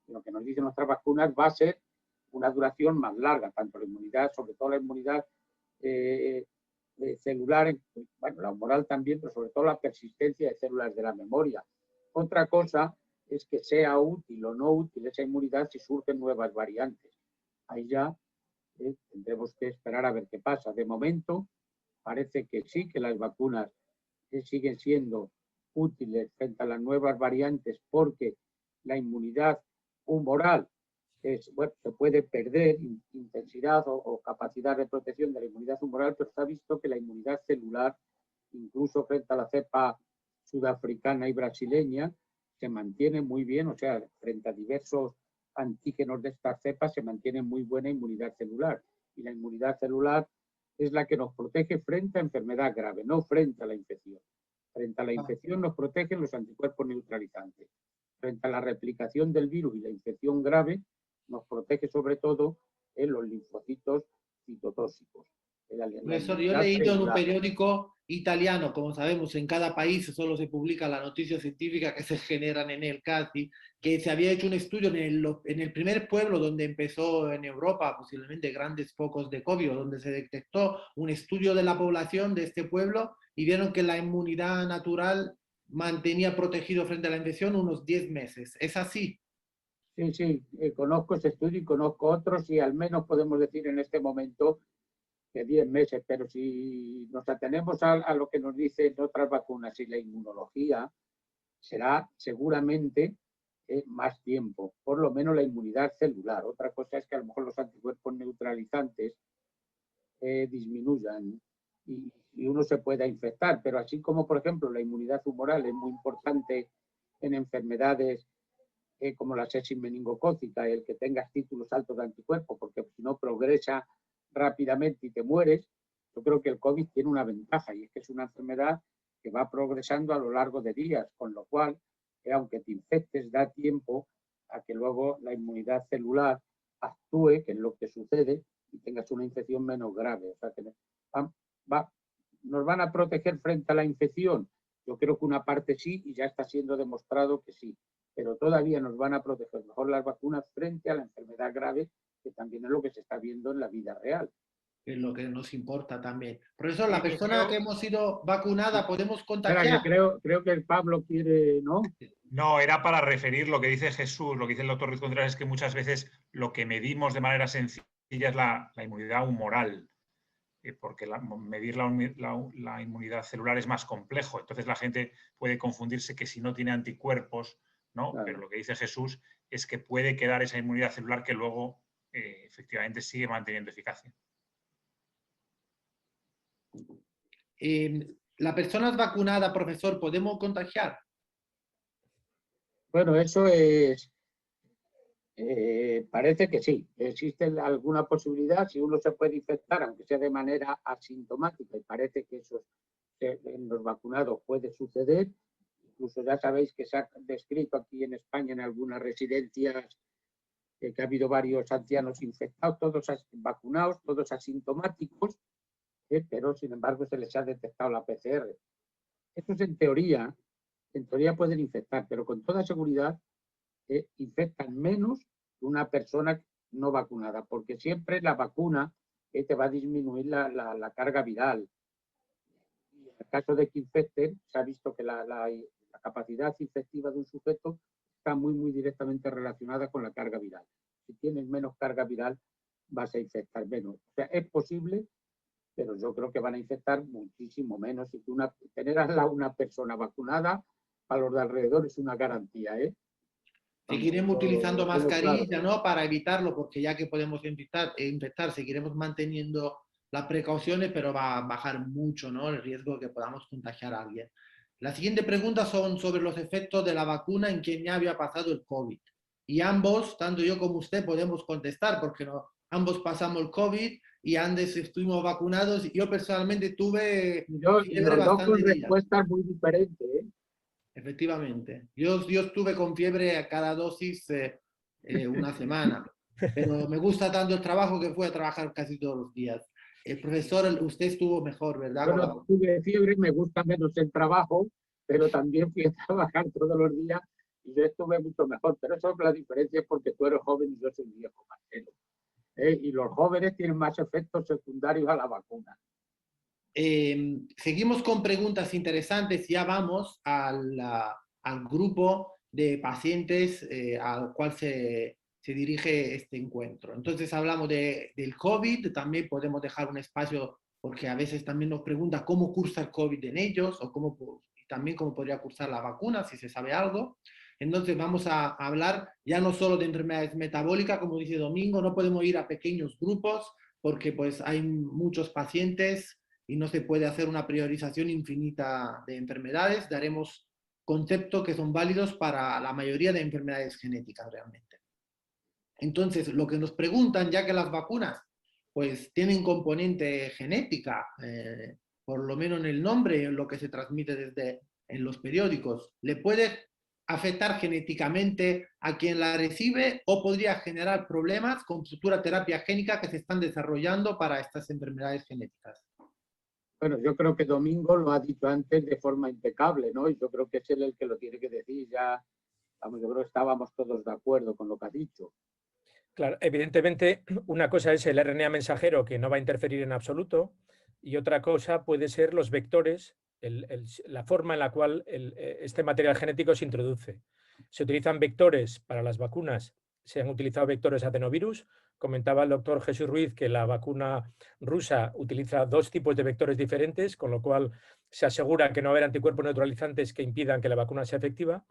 que lo que nos dicen nuestras vacunas va a ser una duración más larga, tanto la inmunidad, sobre todo la inmunidad celular, bueno, la humoral también, pero sobre todo la persistencia de células de la memoria. Otra cosa es que sea útil o no útil esa inmunidad si surgen nuevas variantes. Ahí ya tendremos que esperar a ver qué pasa. De momento, parece que sí, que las vacunas siguen siendo útiles frente a las nuevas variantes porque la inmunidad humoral bueno, se puede perder intensidad o capacidad de protección de la inmunidad humoral, pero se ha visto que la inmunidad celular, incluso frente a la cepa sudafricana y brasileña, se mantiene muy bien, o sea, frente a diversos antígenos de estas cepas se mantiene muy buena inmunidad celular. Y la inmunidad celular es la que nos protege frente a enfermedad grave, no frente a la infección. Frente a la infección nos protegen los anticuerpos neutralizantes. Frente a la replicación del virus y la infección grave, nos protege sobre todo los linfocitos citotóxicos. Profesor, yo he leído en un periódico italiano, como sabemos, en cada país solo se publica la noticia científica que se generan en el casi, que se había hecho un estudio en el primer pueblo donde empezó en Europa, posiblemente grandes focos de COVID, donde se detectó un estudio de la población de este pueblo y vieron que la inmunidad natural mantenía protegido frente a la infección unos 10 meses. ¿Es así? Sí, sí, conozco ese estudio y conozco otros y al menos podemos decir en este momento que 10 meses, pero si nos atenemos a lo que nos dicen otras vacunas y la inmunología, será seguramente más tiempo, por lo menos la inmunidad celular. Otra cosa es que a lo mejor los anticuerpos neutralizantes disminuyan y uno se pueda infectar, pero así como, por ejemplo, la inmunidad humoral es muy importante en enfermedades como la sepsis meningocócica, el que tengas títulos altos de anticuerpos, porque si no progresa rápidamente y te mueres, yo creo que el COVID tiene una ventaja y es que es una enfermedad que va progresando a lo largo de días, con lo cual, aunque te infectes, da tiempo a que luego la inmunidad celular actúe, que es lo que sucede, y tengas una infección menos grave. O sea, que nos van a proteger frente a la infección. Yo creo que una parte sí, y ya está siendo demostrado que sí, pero todavía nos van a proteger mejor las vacunas frente a la enfermedad grave, que también es lo que se está viendo en la vida real. Es lo que nos importa también. Profesor, la persona que hemos sido vacunada, ¿podemos contagiar? Espera, que creo que el Pablo quiere, ¿no? No, era para referir lo que dice Jesús, lo que dice el doctor Ruiz Contreras, es que muchas veces lo que medimos de manera sencilla es la inmunidad humoral, porque medir la inmunidad celular es más complejo. Entonces la gente puede confundirse que si no tiene anticuerpos, ¿no? Claro. Pero lo que dice Jesús es que puede quedar esa inmunidad celular que luego efectivamente sigue manteniendo eficacia. ¿La persona vacunada, profesor, podemos contagiar? Bueno, eso es... parece que sí. Existe alguna posibilidad, si uno se puede infectar, aunque sea de manera asintomática, y parece que eso en los vacunados puede suceder. Incluso ya sabéis que se ha descrito aquí en España en algunas residencias que ha habido varios ancianos infectados, todos vacunados, todos asintomáticos, pero sin embargo se les ha detectado la PCR. Estos en teoría pueden infectar, pero con toda seguridad infectan menos que una persona no vacunada, porque siempre la vacuna te va a disminuir la carga viral. Y en el caso de que infecten, se ha visto que la capacidad infectiva de un sujeto está muy directamente relacionada con la carga viral. Si tienes menos carga viral, vas a infectar menos. O sea, es posible, pero yo creo que van a infectar muchísimo menos. Y tener a una persona vacunada a los de alrededor es una garantía, ¿eh? Seguiremos utilizando mascarilla, claro, ¿no? Para evitarlo, porque ya que podemos infectar, seguiremos manteniendo las precauciones, pero va a bajar mucho, ¿no? El riesgo de que podamos contagiar a alguien. La siguiente pregunta son sobre los efectos de la vacuna en quien ya había pasado el COVID. Y ambos, tanto yo como usted, podemos contestar, porque ambos pasamos el COVID y antes estuvimos vacunados. Y yo personalmente tuve fiebre bastante respuestas muy diferentes, ¿eh? Efectivamente. Yo estuve con fiebre a cada dosis una semana, pero me gusta tanto el trabajo que fui a trabajar casi todos los días. El profesor, usted estuvo mejor, ¿verdad? Yo no tuve fiebre, me gusta menos el trabajo, pero también fui a trabajar todos los días y yo estuve mucho mejor. Pero eso es la diferencia, es porque tú eres joven y yo soy viejo, Marcelo. Y los jóvenes tienen más efectos secundarios a la vacuna. Seguimos con preguntas interesantes. Ya vamos al grupo de pacientes al cual se dirige este encuentro. Entonces hablamos del COVID, también podemos dejar un espacio porque a veces también nos pregunta cómo cursa el COVID en ellos o también cómo podría cursar la vacuna, si se sabe algo. Entonces vamos a hablar ya no solo de enfermedades metabólicas, como dice Domingo, no podemos ir a pequeños grupos porque pues hay muchos pacientes y no se puede hacer una priorización infinita de enfermedades. Daremos conceptos que son válidos para la mayoría de enfermedades genéticas realmente. Entonces, lo que nos preguntan, ya que las vacunas pues tienen componente genética, por lo menos en el nombre, en lo que se transmite desde en los periódicos, ¿le puede afectar genéticamente a quien la recibe o podría generar problemas con futura terapia génica que se están desarrollando para estas enfermedades genéticas? Bueno, yo creo que Domingo lo ha dicho antes de forma impecable, ¿no? Y yo creo que es él el que lo tiene que decir. Ya, vamos, yo creo que estábamos todos de acuerdo con lo que ha dicho. Claro, evidentemente una cosa es el RNA mensajero que no va a interferir en absoluto y otra cosa puede ser los vectores, la forma en la cual este material genético se introduce. Se utilizan vectores para las vacunas, se han utilizado vectores adenovirus. Comentaba el doctor Jesús Ruiz que la vacuna rusa utiliza 2 tipos de vectores diferentes, con lo cual se asegura que no va a haber anticuerpos neutralizantes que impidan que la vacuna sea efectiva.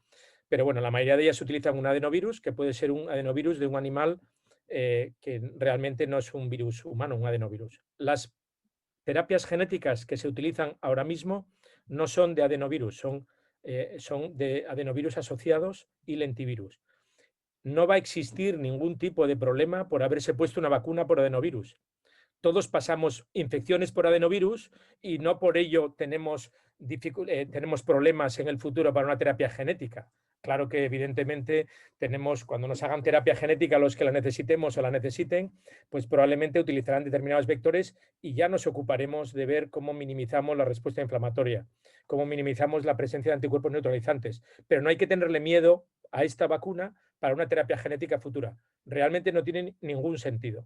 Pero bueno, la mayoría de ellas utilizan un adenovirus, que puede ser un adenovirus de un animal que realmente no es un virus humano, un adenovirus. Las terapias genéticas que se utilizan ahora mismo no son de adenovirus, son de adenovirus asociados y lentivirus. No va a existir ningún tipo de problema por haberse puesto una vacuna por adenovirus. Todos pasamos infecciones por adenovirus y no por ello tenemos problemas en el futuro para una terapia genética. Claro que evidentemente cuando nos hagan terapia genética los que la necesitemos o la necesiten, pues probablemente utilizarán determinados vectores y ya nos ocuparemos de ver cómo minimizamos la respuesta inflamatoria, cómo minimizamos la presencia de anticuerpos neutralizantes. Pero no hay que tenerle miedo a esta vacuna para una terapia genética futura. Realmente no tiene ningún sentido.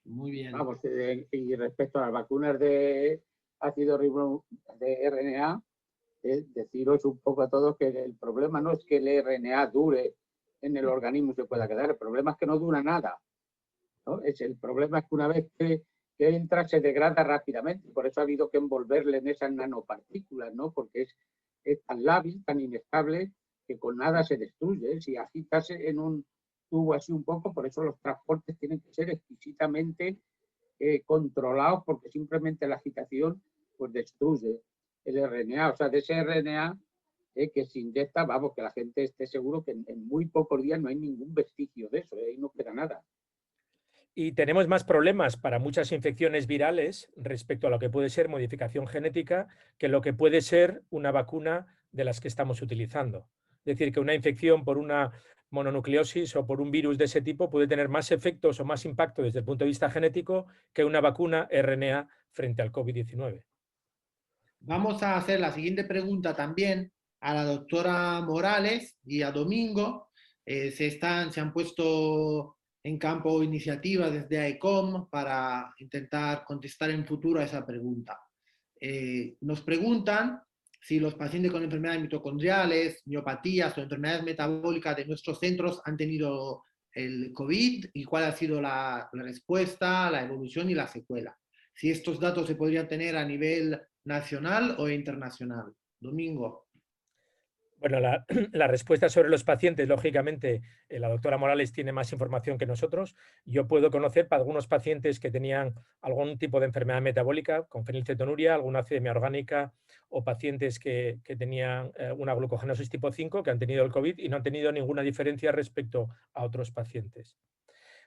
Muy bien. Vamos, y respecto a las vacunas de ácido de RNA, deciros un poco a todos que el problema no es que el RNA dure en el organismo y se pueda quedar, el problema es que no dura nada, ¿no? El problema es que una vez que entra se degrada rápidamente, por eso ha habido que envolverle en esas nanopartículas, ¿no? Porque es tan lábil, tan inestable, que con nada se destruye. Si agitas en un tubo así un poco, por eso los transportes tienen que ser exquisitamente controlados, porque simplemente la agitación pues destruye el RNA, o sea, de ese RNA que se inyecta, vamos, que la gente esté seguro que en muy pocos días no hay ningún vestigio de eso, ahí no queda nada. Y tenemos más problemas para muchas infecciones virales respecto a lo que puede ser modificación genética que lo que puede ser una vacuna de las que estamos utilizando. Es decir, que una infección por una mononucleosis o por un virus de ese tipo puede tener más efectos o más impacto desde el punto de vista genético que una vacuna RNA frente al COVID-19. Vamos a hacer la siguiente pregunta también a la doctora Morales y a Domingo. Se han puesto en campo iniciativas desde AECOM para intentar contestar en futuro a esa pregunta. Nos preguntan si los pacientes con enfermedades mitocondriales, miopatías o enfermedades metabólicas de nuestros centros han tenido el COVID y cuál ha sido la respuesta, la evolución y la secuela. Si estos datos se podrían tener a nivel nacional o internacional. Domingo. Bueno, la respuesta sobre los pacientes, lógicamente, la doctora Morales tiene más información que nosotros. Yo puedo conocer para algunos pacientes que tenían algún tipo de enfermedad metabólica, con fenilcetonuria, alguna acidemia orgánica, o pacientes que tenían una glucogenosis tipo 5, que han tenido el COVID y no han tenido ninguna diferencia respecto a otros pacientes.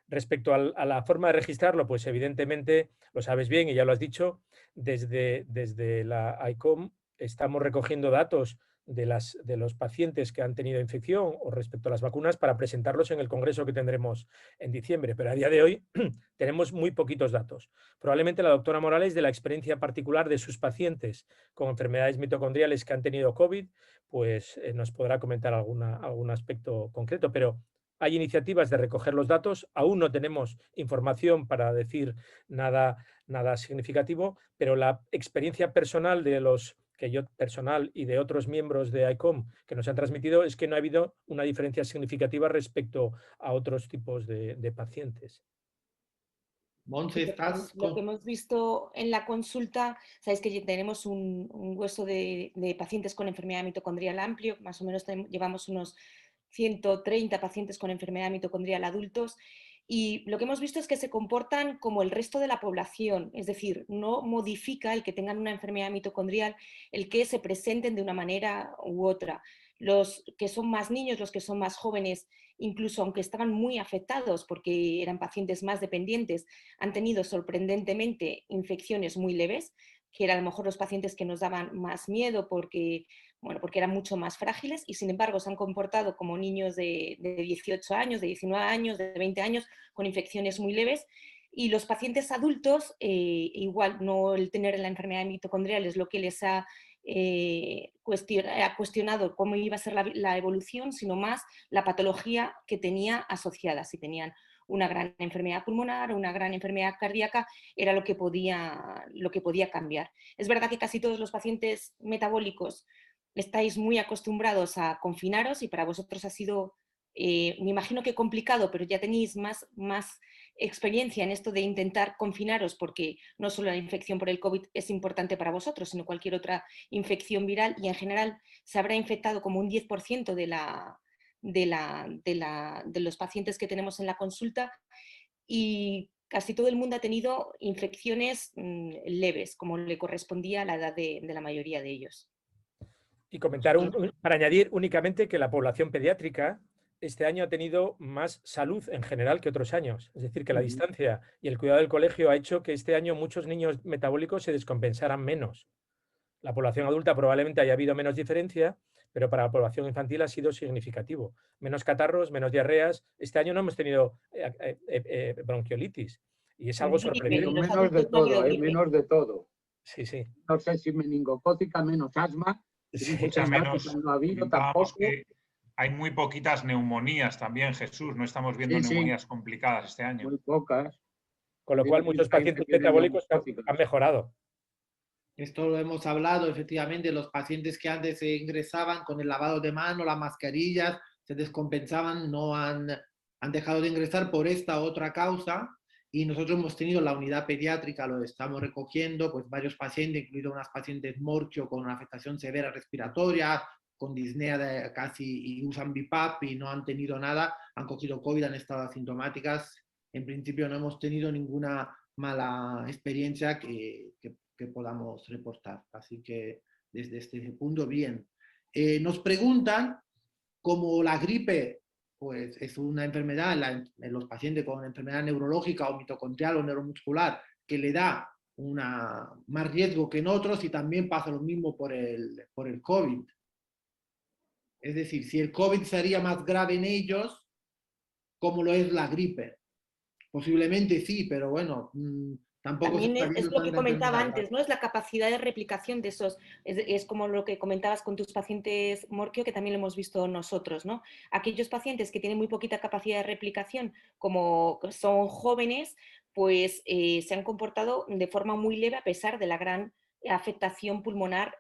Respecto a la forma de registrarlo, pues evidentemente, lo sabes bien y ya lo has dicho, desde la AECOM estamos recogiendo datos de los pacientes que han tenido infección o respecto a las vacunas para presentarlos en el congreso que tendremos en diciembre. Pero a día de hoy tenemos muy poquitos datos. Probablemente la doctora Morales, de la experiencia particular de sus pacientes con enfermedades mitocondriales que han tenido COVID, pues nos podrá comentar algún aspecto concreto. Pero hay iniciativas de recoger los datos. Aún no tenemos información para decir nada significativo, pero la experiencia personal personal y de otros miembros de ICOM que nos han transmitido es que no ha habido una diferencia significativa respecto a otros tipos de pacientes. Montse, ¿estás Lo que hemos visto en la consulta, sabéis que tenemos un grueso de pacientes con enfermedad mitocondrial amplio, más o menos llevamos unos 130 pacientes con enfermedad mitocondrial adultos, y lo que hemos visto es que se comportan como el resto de la población, es decir, no modifica el que tengan una enfermedad mitocondrial el que se presenten de una manera u otra. Los que son más niños, los que son más jóvenes, incluso aunque estaban muy afectados porque eran pacientes más dependientes, han tenido sorprendentemente infecciones muy leves, que eran a lo mejor los pacientes que nos daban más miedo porque eran mucho más frágiles, y sin embargo se han comportado como niños de 18 años, de 19 años, de 20 años, con infecciones muy leves. Y los pacientes adultos, igual, no el tener la enfermedad mitocondrial es lo que les ha cuestionado cómo iba a ser la evolución, sino más la patología que tenía asociada. Si tenían una gran enfermedad pulmonar o una gran enfermedad cardíaca, era lo que podía cambiar. Es verdad que casi todos los pacientes metabólicos estáis muy acostumbrados a confinaros y para vosotros ha sido, me imagino que complicado, pero ya tenéis más experiencia en esto de intentar confinaros, porque no solo la infección por el COVID es importante para vosotros, sino cualquier otra infección viral, y en general se habrá infectado como un 10% de los pacientes que tenemos en la consulta, y casi todo el mundo ha tenido infecciones leves, como le correspondía a la edad de la mayoría de ellos. Y comentar, para añadir únicamente, que la población pediátrica este año ha tenido más salud en general que otros años. Es decir, que la distancia y el cuidado del colegio ha hecho que este año muchos niños metabólicos se descompensaran menos. La población adulta probablemente haya habido menos diferencia, pero para la población infantil ha sido significativo. Menos catarros, menos diarreas. Este año no hemos tenido bronquiolitis, y es algo sorprendente. Menos de todo, menos de todo. Sí, sí. No sé si meningocócica, menos asma. Sí, menos, no ha habido tampoco. Hay muy poquitas neumonías también, Jesús. No estamos viendo neumonías complicadas este año. Muy pocas. Con lo cual muchos pacientes metabólicos han mejorado. Esto lo hemos hablado, efectivamente, los pacientes que antes se ingresaban con el lavado de mano, las mascarillas, se descompensaban, no han dejado de ingresar por esta otra causa, y nosotros hemos tenido la unidad pediátrica, lo estamos recogiendo, pues varios pacientes, incluidos unas pacientes morquio con una afectación severa respiratoria, con disnea casi, y usan BiPAP y no han tenido nada, han cogido COVID, han estado asintomáticas. En principio no hemos tenido ninguna mala experiencia que podamos reportar. Así que desde este punto, bien. Nos preguntan, como la gripe pues, es una enfermedad en los pacientes con enfermedad neurológica o mitocondrial o neuromuscular que le da más riesgo que en otros, y también pasa lo mismo por el COVID. Es decir, si el COVID sería más grave en ellos, ¿cómo lo es la gripe? Posiblemente sí, pero bueno, tampoco también es lo que comentaba antes, ¿no? Es la capacidad de replicación de esos, es como lo que comentabas con tus pacientes morquio, que también lo hemos visto nosotros, ¿no? Aquellos pacientes que tienen muy poquita capacidad de replicación, como son jóvenes, pues se han comportado de forma muy leve a pesar de la gran afectación pulmonar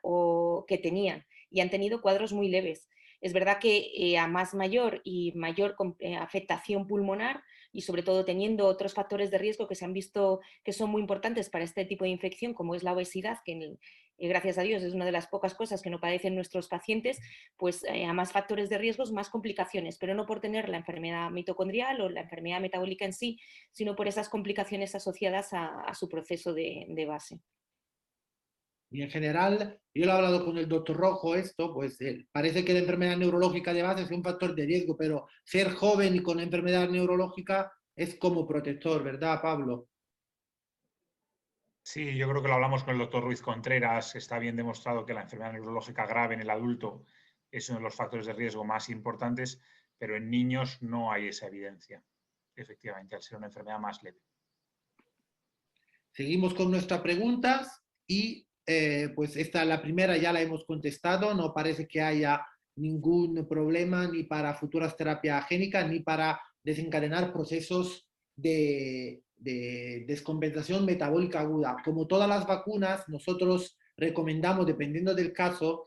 que tenían, y han tenido cuadros muy leves. Es verdad que a más mayor y mayor afectación pulmonar, y sobre todo teniendo otros factores de riesgo que se han visto que son muy importantes para este tipo de infección, como es la obesidad, que gracias a Dios es una de las pocas cosas que no padecen nuestros pacientes, pues a más factores de riesgos, más complicaciones, pero no por tener la enfermedad mitocondrial o la enfermedad metabólica en sí, sino por esas complicaciones asociadas a su proceso de base. Y en general, yo lo he hablado con el doctor Rojo, pues parece que la enfermedad neurológica de base es un factor de riesgo, pero ser joven y con enfermedad neurológica es como protector, ¿verdad, Pablo? Sí, yo creo que lo hablamos con el doctor Ruiz Contreras. Está bien demostrado que la enfermedad neurológica grave en el adulto es uno de los factores de riesgo más importantes, pero en niños no hay esa evidencia, efectivamente, al ser una enfermedad más leve. Seguimos con nuestras preguntas y pues la primera ya la hemos contestado. No parece que haya ningún problema ni para futuras terapias génicas ni para desencadenar procesos de descompensación metabólica aguda. Como todas las vacunas, nosotros recomendamos, dependiendo del caso,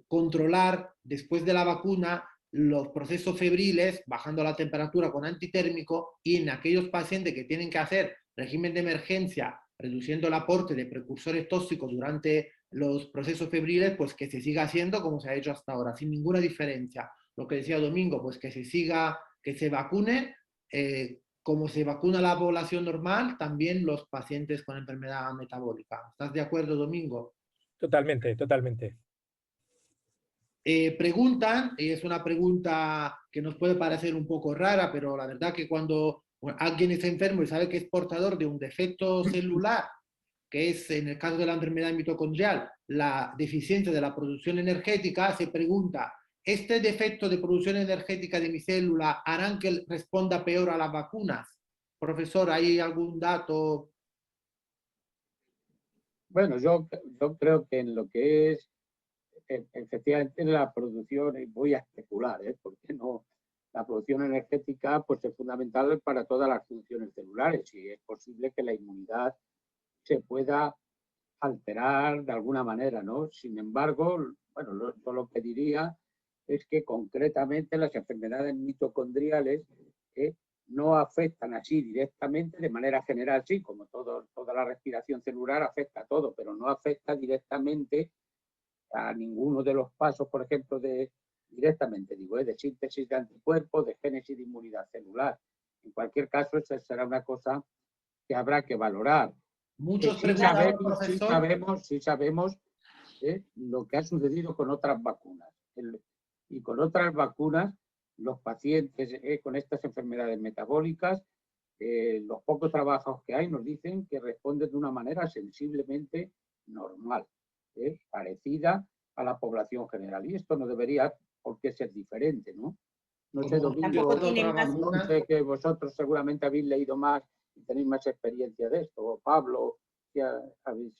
controlar después de la vacuna los procesos febriles, bajando la temperatura con antitérmico, y en aquellos pacientes que tienen que hacer régimen de emergencia, reduciendo el aporte de precursores tóxicos durante los procesos febriles, pues que se siga haciendo como se ha hecho hasta ahora, sin ninguna diferencia. Lo que decía Domingo, pues que se siga, que se vacune, como se vacuna la población normal, también los pacientes con enfermedad metabólica. ¿Estás de acuerdo, Domingo? Totalmente, totalmente. Preguntan, y es una pregunta que nos puede parecer un poco rara, pero la verdad que cuando alguien está enfermo y sabe que es portador de un defecto celular, que es en el caso de la enfermedad mitocondrial, la deficiencia de la producción energética, se pregunta, ¿este defecto de producción energética de mi célula harán que responda peor a las vacunas? Profesor, ¿hay algún dato? Bueno, yo creo que en lo que es efectivamente la producción, y voy a especular, porque no, la producción energética pues es fundamental para todas las funciones celulares y es posible que la inmunidad se pueda alterar de alguna manera, ¿no? Sin embargo, bueno, yo lo que diría es que concretamente las enfermedades mitocondriales no afectan así directamente, de manera general sí, como toda la respiración celular afecta a todo, pero no afecta directamente a ninguno de los pasos, por ejemplo, directamente, digo, de síntesis de anticuerpos, de génesis de inmunidad celular. En cualquier caso, esa será una cosa que habrá que valorar. Muchos Sí preguntan, profesor. sí sabemos lo que ha sucedido con otras vacunas. Y con otras vacunas, los pacientes con estas enfermedades metabólicas, los pocos trabajos que hay nos dicen que responden de una manera sensiblemente normal, parecida a la población general. Y esto no debería por qué ser diferente, ¿no? No sé, Domingo, no sé que vosotros seguramente habéis leído más y tenéis más experiencia de esto, o Pablo, ya habéis...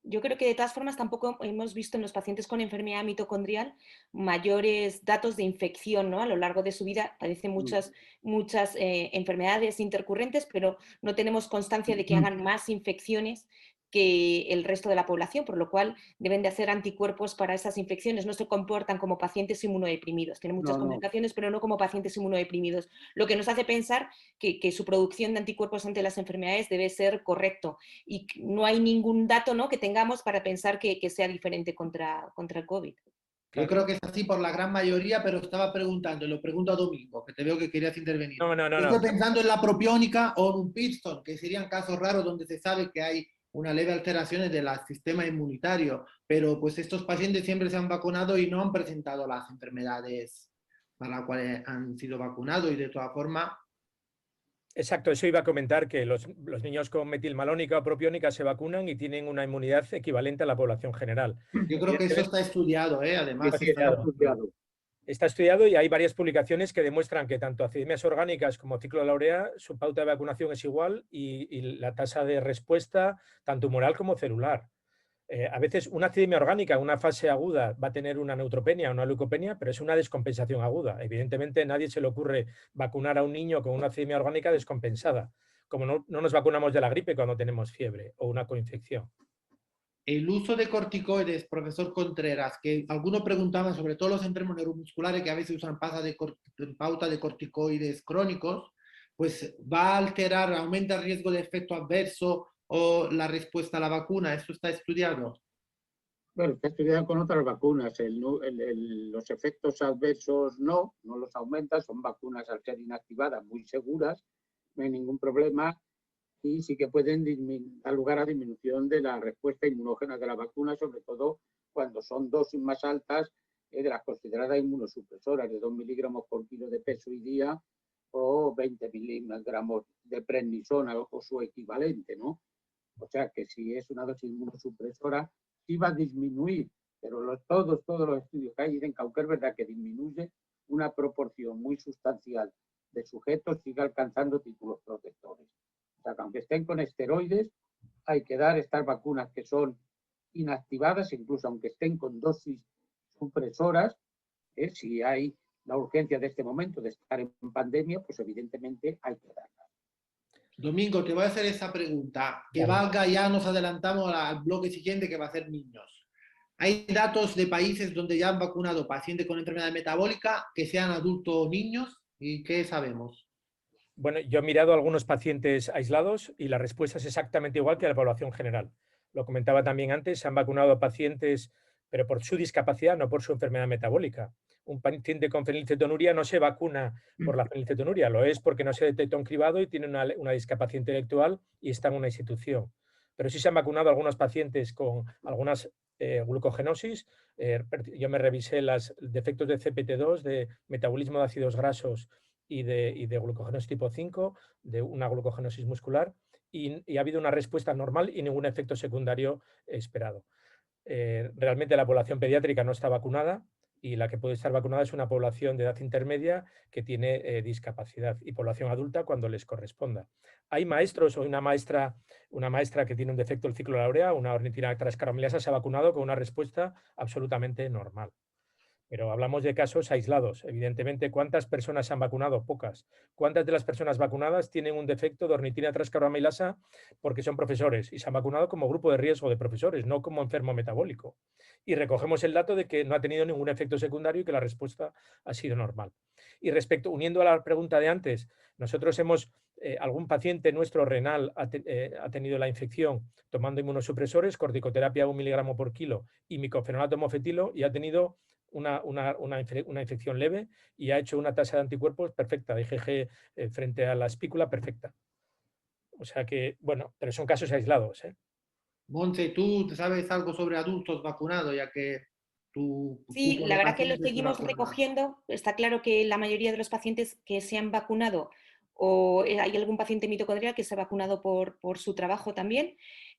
Yo creo que de todas formas tampoco hemos visto en los pacientes con enfermedad mitocondrial mayores datos de infección, ¿no? A lo largo de su vida padecen muchas enfermedades intercurrentes, pero no tenemos constancia de que hagan más infecciones que el resto de la población, por lo cual deben de hacer anticuerpos para esas infecciones. No se comportan como pacientes inmunodeprimidos. Tienen muchas complicaciones, pero no como pacientes inmunodeprimidos. Lo que nos hace pensar que su producción de anticuerpos ante las enfermedades debe ser correcto. Y no hay ningún dato, ¿no?, que tengamos para pensar que sea diferente contra el COVID. Yo creo que es así por la gran mayoría, pero estaba preguntando, lo pregunto a Domingo, que te veo que querías intervenir. No. Estoy pensando en la propiónica o en un Pitstone, que serían casos raros donde se sabe que hay una leve alteración del sistema inmunitario, pero pues estos pacientes siempre se han vacunado y no han presentado las enfermedades para las cuales han sido vacunados y de todas formas... Exacto, eso iba a comentar, que los niños con metilmalónica o propiónica se vacunan y tienen una inmunidad equivalente a la población general. Yo creo que eso está estudiado, además. Está estudiado y hay varias publicaciones que demuestran que tanto acidemias orgánicas como ciclolaurea, su pauta de vacunación es igual y la tasa de respuesta, tanto humoral como celular. A veces una acidemia orgánica en una fase aguda va a tener una neutropenia o una leucopenia, pero es una descompensación aguda. Evidentemente, a nadie se le ocurre vacunar a un niño con una acidemia orgánica descompensada, como no nos vacunamos de la gripe cuando tenemos fiebre o una coinfección. El uso de corticoides, profesor Contreras, que algunos preguntaban, sobre todo los enfermos neuromusculares que a veces usan pauta de corticoides crónicos, pues va a alterar, aumenta el riesgo de efecto adverso o la respuesta a la vacuna. ¿Esto está estudiado? Bueno, está estudiado con otras vacunas. Los efectos adversos no los aumenta, son vacunas al ser inactivadas muy seguras, no hay ningún problema y sí que pueden dar lugar a disminución de la respuesta inmunógena de la vacuna, sobre todo cuando son dosis más altas de las consideradas inmunosupresoras, de 2 miligramos por kilo de peso y día, o 20 miligramos de prednisona o su equivalente, ¿no? O sea que si es una dosis inmunosupresora, sí va a disminuir, pero todos los estudios que hay dicen que aunque es verdad que disminuye, una proporción muy sustancial de sujetos sigue alcanzando títulos protectores. O sea que aunque estén con esteroides, hay que dar estas vacunas que son inactivadas, incluso aunque estén con dosis supresoras, si hay la urgencia de este momento de estar en pandemia, pues evidentemente hay que darlas. Domingo, te voy a hacer esa pregunta. Que valga, ya nos adelantamos al bloque siguiente que va a ser niños. ¿Hay datos de países donde ya han vacunado pacientes con enfermedad metabólica, que sean adultos o niños? ¿Y qué sabemos? Bueno, yo he mirado a algunos pacientes aislados y la respuesta es exactamente igual que la población general. Lo comentaba también antes, se han vacunado a pacientes, pero por su discapacidad, no por su enfermedad metabólica. Un paciente con fenilcetonuria no se vacuna por la fenilcetonuria, lo es porque no se detecta un cribado y tiene una discapacidad intelectual y está en una institución. Pero sí se han vacunado algunos pacientes con algunas glucogenosis. Yo me revisé los defectos de CPT2, de metabolismo de ácidos grasos y de glucogenosis tipo 5, de una glucogenosis muscular, y ha habido una respuesta normal y ningún efecto secundario esperado. Realmente la población pediátrica no está vacunada y la que puede estar vacunada es una población de edad intermedia que tiene discapacidad y población adulta cuando les corresponda. Hay maestros o una maestra que tiene un defecto del ciclo de la urea, una ornitina transcaramelasa, se ha vacunado con una respuesta absolutamente normal. Pero hablamos de casos aislados. Evidentemente, ¿cuántas personas se han vacunado? Pocas. ¿Cuántas de las personas vacunadas tienen un defecto de ornitina transcaramelasa porque son profesores y se han vacunado como grupo de riesgo de profesores, no como enfermo metabólico? Y recogemos el dato de que no ha tenido ningún efecto secundario y que la respuesta ha sido normal. Y uniendo a la pregunta de antes, nosotros algún paciente nuestro renal ha tenido la infección tomando inmunosupresores, corticoterapia 1 miligramo por kilo y micofenolato mofetilo, y ha tenido una infección leve y ha hecho una tasa de anticuerpos perfecta, de IgG frente a la espícula perfecta. O sea que, bueno, pero son casos aislados, ¿eh? Montse, ¿tú sabes algo sobre adultos vacunados, ya que tú... Sí, la verdad que lo seguimos recogiendo. Está claro que la mayoría de los pacientes que se han vacunado, o hay algún paciente mitocondrial que se ha vacunado por su trabajo también,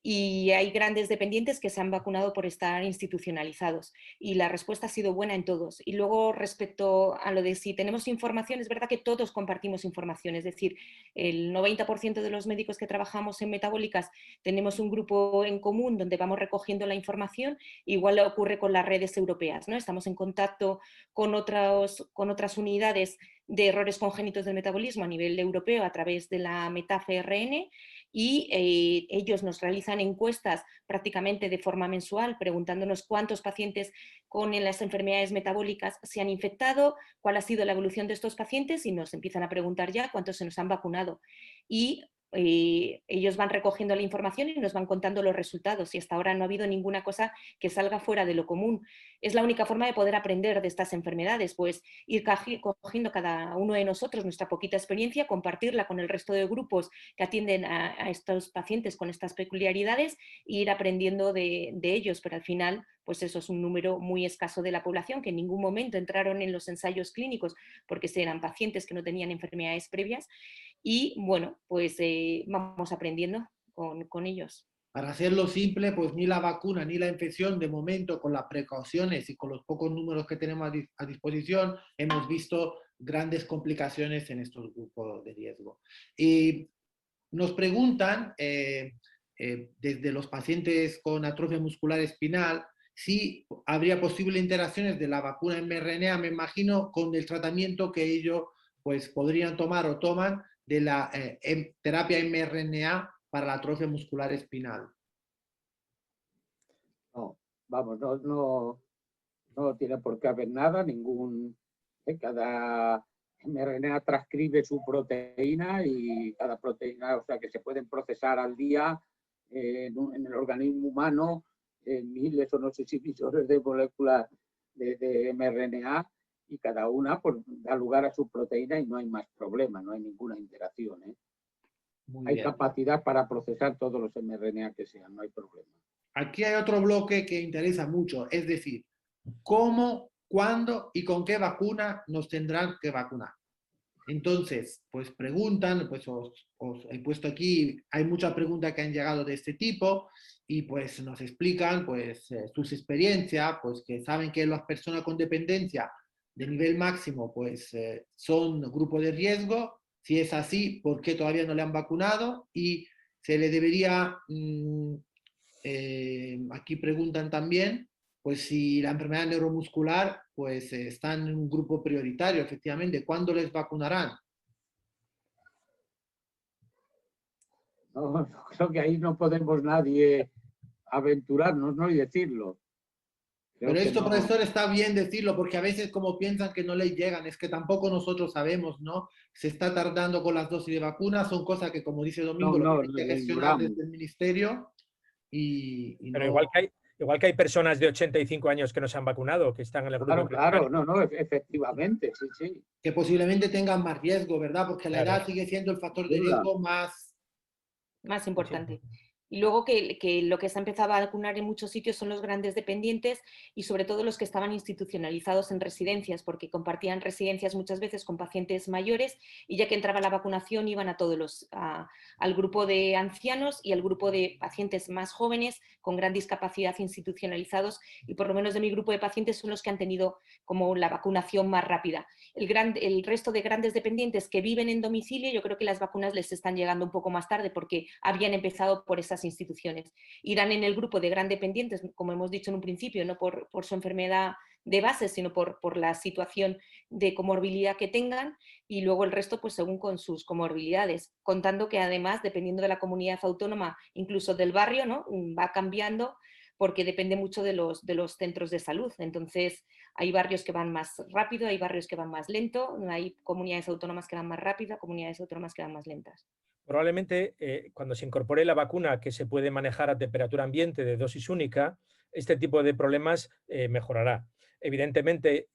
y hay grandes dependientes que se han vacunado por estar institucionalizados. Y la respuesta ha sido buena en todos. Y luego, respecto a lo de si tenemos información, es verdad que todos compartimos información. Es decir, el 90% de los médicos que trabajamos en metabólicas tenemos un grupo en común donde vamos recogiendo la información. Igual ocurre con las redes europeas, ¿no? Estamos en contacto con otras unidades de errores congénitos del metabolismo a nivel europeo a través de la MetaFRN, y ellos nos realizan encuestas prácticamente de forma mensual preguntándonos cuántos pacientes con las enfermedades metabólicas se han infectado, cuál ha sido la evolución de estos pacientes, y nos empiezan a preguntar ya cuántos se nos han vacunado. Y ellos van recogiendo la información y nos van contando los resultados, y hasta ahora no ha habido ninguna cosa que salga fuera de lo común. Es la única forma de poder aprender de estas enfermedades, pues ir cogiendo cada uno de nosotros nuestra poquita experiencia, compartirla con el resto de grupos que atienden a estos pacientes con estas peculiaridades e ir aprendiendo de ellos, pero al final pues eso es un número muy escaso de la población que en ningún momento entraron en los ensayos clínicos porque eran pacientes que no tenían enfermedades previas. Y bueno, pues vamos aprendiendo con ellos. Para hacerlo simple, pues ni la vacuna ni la infección, de momento, con las precauciones y con los pocos números que tenemos a disposición, hemos visto grandes complicaciones en estos grupos de riesgo. Y nos preguntan, desde los pacientes con atrofia muscular espinal, si habría posibles interacciones de la vacuna mRNA, me imagino, con el tratamiento que ellos pues, podrían tomar o toman de la terapia mRNA para la atrofia muscular espinal. No, vamos, no tiene por qué haber nada, cada mRNA transcribe su proteína, y cada proteína, o sea que se pueden procesar al día en el organismo humano miles o no sé si millones de moléculas de mRNA, y cada una pues, da lugar a su proteína y no hay más problema, no hay ninguna interacción. Hay capacidad para procesar todos los mRNA que sean, no hay problema. Aquí hay otro bloque que interesa mucho, es decir, ¿cómo, cuándo y con qué vacuna nos tendrán que vacunar? Entonces, pues preguntan, pues os he puesto aquí, hay muchas preguntas que han llegado de este tipo y pues nos explican pues sus experiencias, pues que saben que las personas con dependencia de nivel máximo pues son grupo de riesgo. Si es así, ¿por qué todavía no le han vacunado? Y se le debería, aquí preguntan también, pues si la enfermedad neuromuscular pues está en un grupo prioritario, efectivamente, ¿cuándo les vacunarán? No, no, creo que ahí no podemos nadie aventurarnos, ¿no? Y decirlo. Creo Pero que esto, no. profesor, está bien decirlo porque a veces como piensan que no les llegan, es que tampoco nosotros sabemos, ¿no? Se está tardando con las dosis de vacuna, son cosas que, como dice Domingo, No, lo no, tienen que lo gestionar ignoramos. desde el ministerio y Pero no... igual que hay personas de 85 años que no se han vacunado, que están en el grupo Claro, prioritario. claro, no, no, efectivamente, sí, sí. Que posiblemente tengan más riesgo, ¿verdad? Porque la Claro. edad sigue siendo el factor de Sin duda. riesgo más... Más importante. Y luego que lo que se ha empezado a vacunar en muchos sitios son los grandes dependientes y sobre todo los que estaban institucionalizados en residencias, porque compartían residencias muchas veces con pacientes mayores y ya que entraba la vacunación iban a todos al grupo de ancianos y al grupo de pacientes más jóvenes con gran discapacidad institucionalizados y por lo menos de mi grupo de pacientes son los que han tenido como la vacunación más rápida. El resto de grandes dependientes que viven en domicilio, yo creo que las vacunas les están llegando un poco más tarde porque habían empezado por esas instituciones. Irán en el grupo de gran dependientes, como hemos dicho en un principio, no por su enfermedad de base, sino por la situación de comorbilidad que tengan y luego el resto pues según con sus comorbilidades, contando que además dependiendo de la comunidad autónoma, incluso del barrio, ¿no? Va cambiando porque depende mucho de los centros de salud. Entonces, hay barrios que van más rápido, hay barrios que van más lento, hay comunidades autónomas que van más rápido, comunidades autónomas que van más lentas. Probablemente cuando se incorpore la vacuna que se puede manejar a temperatura ambiente de dosis única, este tipo de problemas mejorará. Evidentemente,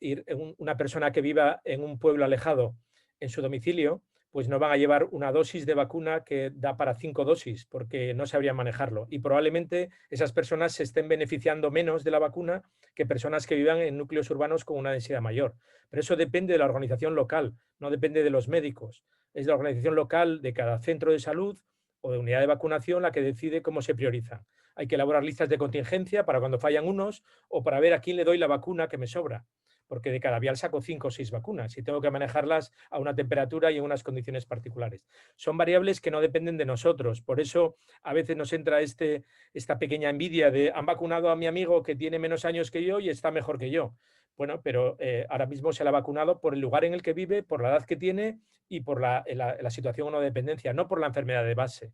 una persona que viva en un pueblo alejado en su domicilio, pues no van a llevar una dosis de vacuna que da para 5 dosis, porque no sabrían manejarlo. Y probablemente esas personas se estén beneficiando menos de la vacuna que personas que vivan en núcleos urbanos con una densidad mayor. Pero eso depende de la organización local, no depende de los médicos. Es la organización local de cada centro de salud o de unidad de vacunación la que decide cómo se priorizan. Hay que elaborar listas de contingencia para cuando fallan unos o para ver a quién le doy la vacuna que me sobra, porque de cada vial saco 5 o 6 vacunas y tengo que manejarlas a una temperatura y en unas condiciones particulares. Son variables que no dependen de nosotros, por eso a veces nos entra esta pequeña envidia de han vacunado a mi amigo que tiene menos años que yo y está mejor que yo. Bueno, pero ahora mismo se le ha vacunado por el lugar en el que vive, por la edad que tiene y por la situación o no dependencia, no por la enfermedad de base.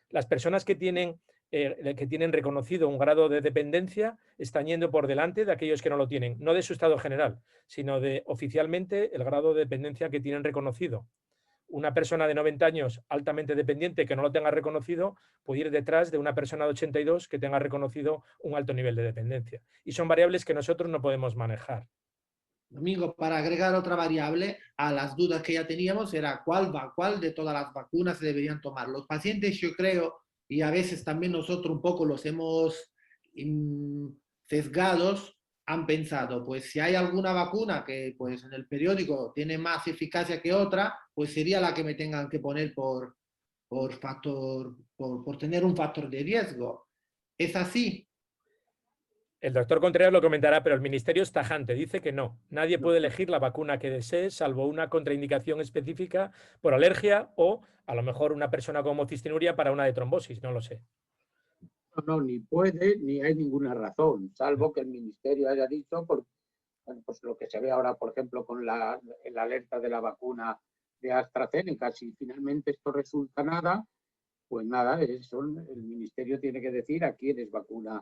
Las personas que tienen reconocido un grado de dependencia están yendo por delante de aquellos que no lo tienen, no de su estado general, sino de oficialmente el grado de dependencia que tienen reconocido. Una persona de 90 años altamente dependiente que no lo tenga reconocido puede ir detrás de una persona de 82 que tenga reconocido un alto nivel de dependencia. Y son variables que nosotros no podemos manejar. Domingo, para agregar otra variable a las dudas que ya teníamos, era cuál de todas las vacunas se deberían tomar. Los pacientes, yo creo, y a veces también nosotros un poco los hemos sesgados, han pensado, pues si hay alguna vacuna que pues en el periódico tiene más eficacia que otra, pues sería la que me tengan que poner por tener un factor de riesgo. ¿Es así? El doctor Contreras lo comentará, pero el ministerio es tajante, dice que no. Nadie puede elegir la vacuna que desee, salvo una contraindicación específica por alergia o a lo mejor una persona con homocistinuria para una de trombosis, no lo sé. No, ni puede, ni hay ninguna razón, salvo que el ministerio haya dicho, por, bueno, pues lo que se ve ahora, por ejemplo, con la alerta de la vacuna de AstraZeneca, si finalmente esto resulta nada, pues nada, el ministerio tiene que decir a quiénes vacuna.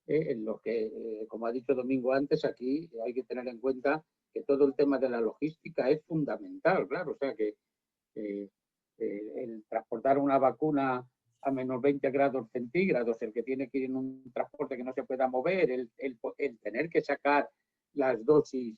En lo que, como ha dicho Domingo antes, aquí hay que tener en cuenta que todo el tema de la logística es fundamental, claro, o sea que el transportar una vacuna a menos 20 grados centígrados, el que tiene que ir en un transporte que no se pueda mover, el tener que sacar las dosis,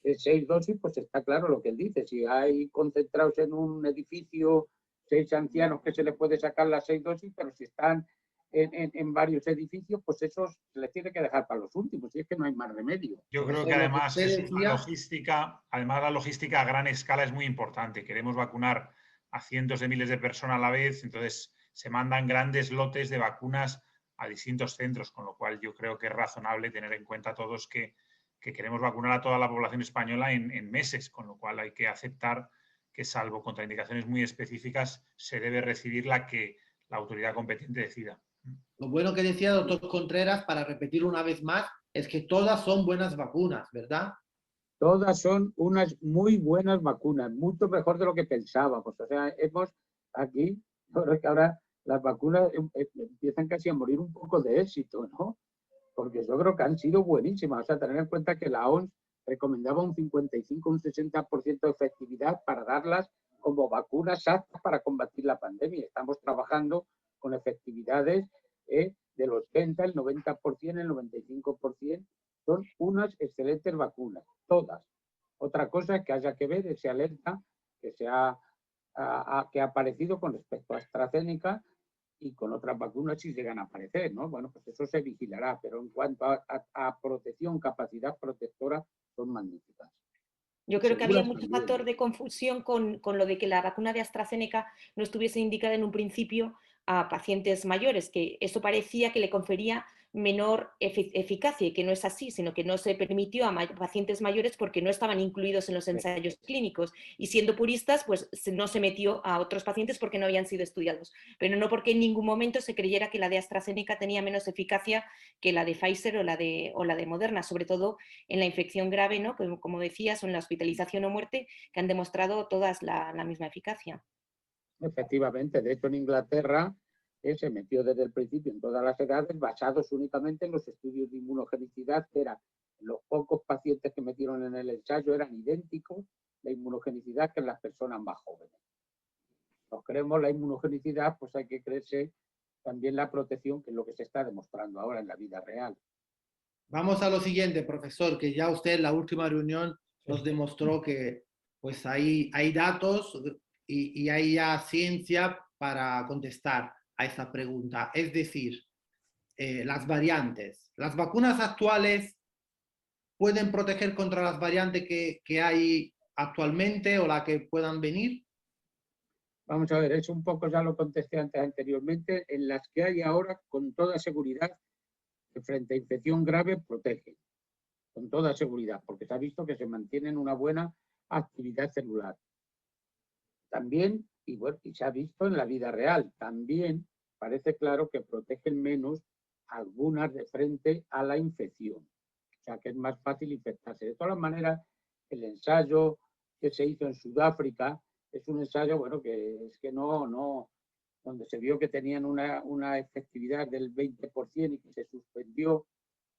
6 dosis, pues está claro lo que él dice. Si hay concentrados en un edificio 6 ancianos que se les puede sacar las 6 dosis, pero si están en varios edificios, pues esos se les tiene que dejar para los últimos, y es que no hay más remedio. Yo creo que además la logística a gran escala es muy importante. Queremos vacunar a cientos de miles de personas a la vez, entonces se mandan grandes lotes de vacunas a distintos centros, con lo cual yo creo que es razonable tener en cuenta todos que queremos vacunar a toda la población española en meses, con lo cual hay que aceptar que, salvo contraindicaciones muy específicas, se debe recibir la que la autoridad competente decida. Lo bueno que decía el doctor Contreras, para repetir una vez más, es que todas son buenas vacunas, ¿verdad? Todas son unas muy buenas vacunas, mucho mejor de lo que pensábamos. O sea, hemos aquí, yo creo que ahora las vacunas empiezan casi a morir un poco de éxito, ¿no? Porque yo creo que han sido buenísimas. O sea, tener en cuenta que la OMS recomendaba un 55, un 60% de efectividad para darlas como vacunas aptas para combatir la pandemia. Estamos trabajando con efectividades del 80, el 90%, el 95%. Son unas excelentes vacunas, todas. Otra cosa que haya que ver es esa alerta que ha aparecido con respecto a AstraZeneca y con otras vacunas si llegan a aparecer, ¿no? Bueno, pues eso se vigilará, pero en cuanto a protección, capacidad protectora, son magníficas. Yo creo que había mucho factor de confusión con lo de que la vacuna de AstraZeneca no estuviese indicada en un principio a pacientes mayores, que eso parecía que le confería menor eficacia, y que no es así, sino que no se permitió a pacientes mayores porque no estaban incluidos en los ensayos clínicos, y siendo puristas, pues no se metió a otros pacientes porque no habían sido estudiados, pero no porque en ningún momento se creyera que la de AstraZeneca tenía menos eficacia que la de Pfizer o la de Moderna, sobre todo en la infección grave, ¿no? Como decías, o en la hospitalización o muerte, que han demostrado todas la misma eficacia. Efectivamente, de hecho en Inglaterra se metió desde el principio en todas las edades, basados únicamente en los estudios de inmunogenicidad, que eran los pocos pacientes que metieron en el ensayo eran idénticos la inmunogenicidad que en las personas más jóvenes. Nos creemos la inmunogenicidad, pues hay que creerse también la protección, que es lo que se está demostrando ahora en la vida real. Vamos a lo siguiente, profesor, que ya usted en la última reunión nos demostró que pues hay datos y hay ya ciencia para contestar a esta pregunta. Es decir, las variantes. ¿Las vacunas actuales pueden proteger contra las variantes que hay actualmente o las que puedan venir? Vamos a ver, eso un poco ya lo contesté anteriormente. En las que hay ahora, con toda seguridad, que frente a infección grave protegen. Con toda seguridad, porque se ha visto que se mantienen una buena actividad celular. También, y bueno, y se ha visto en la vida real, también parece claro que protegen menos algunas de frente a la infección. O sea, que es más fácil infectarse. De todas maneras, el ensayo que se hizo en Sudáfrica es un ensayo, bueno, que es que donde se vio que tenían una efectividad del 20% y que se suspendió.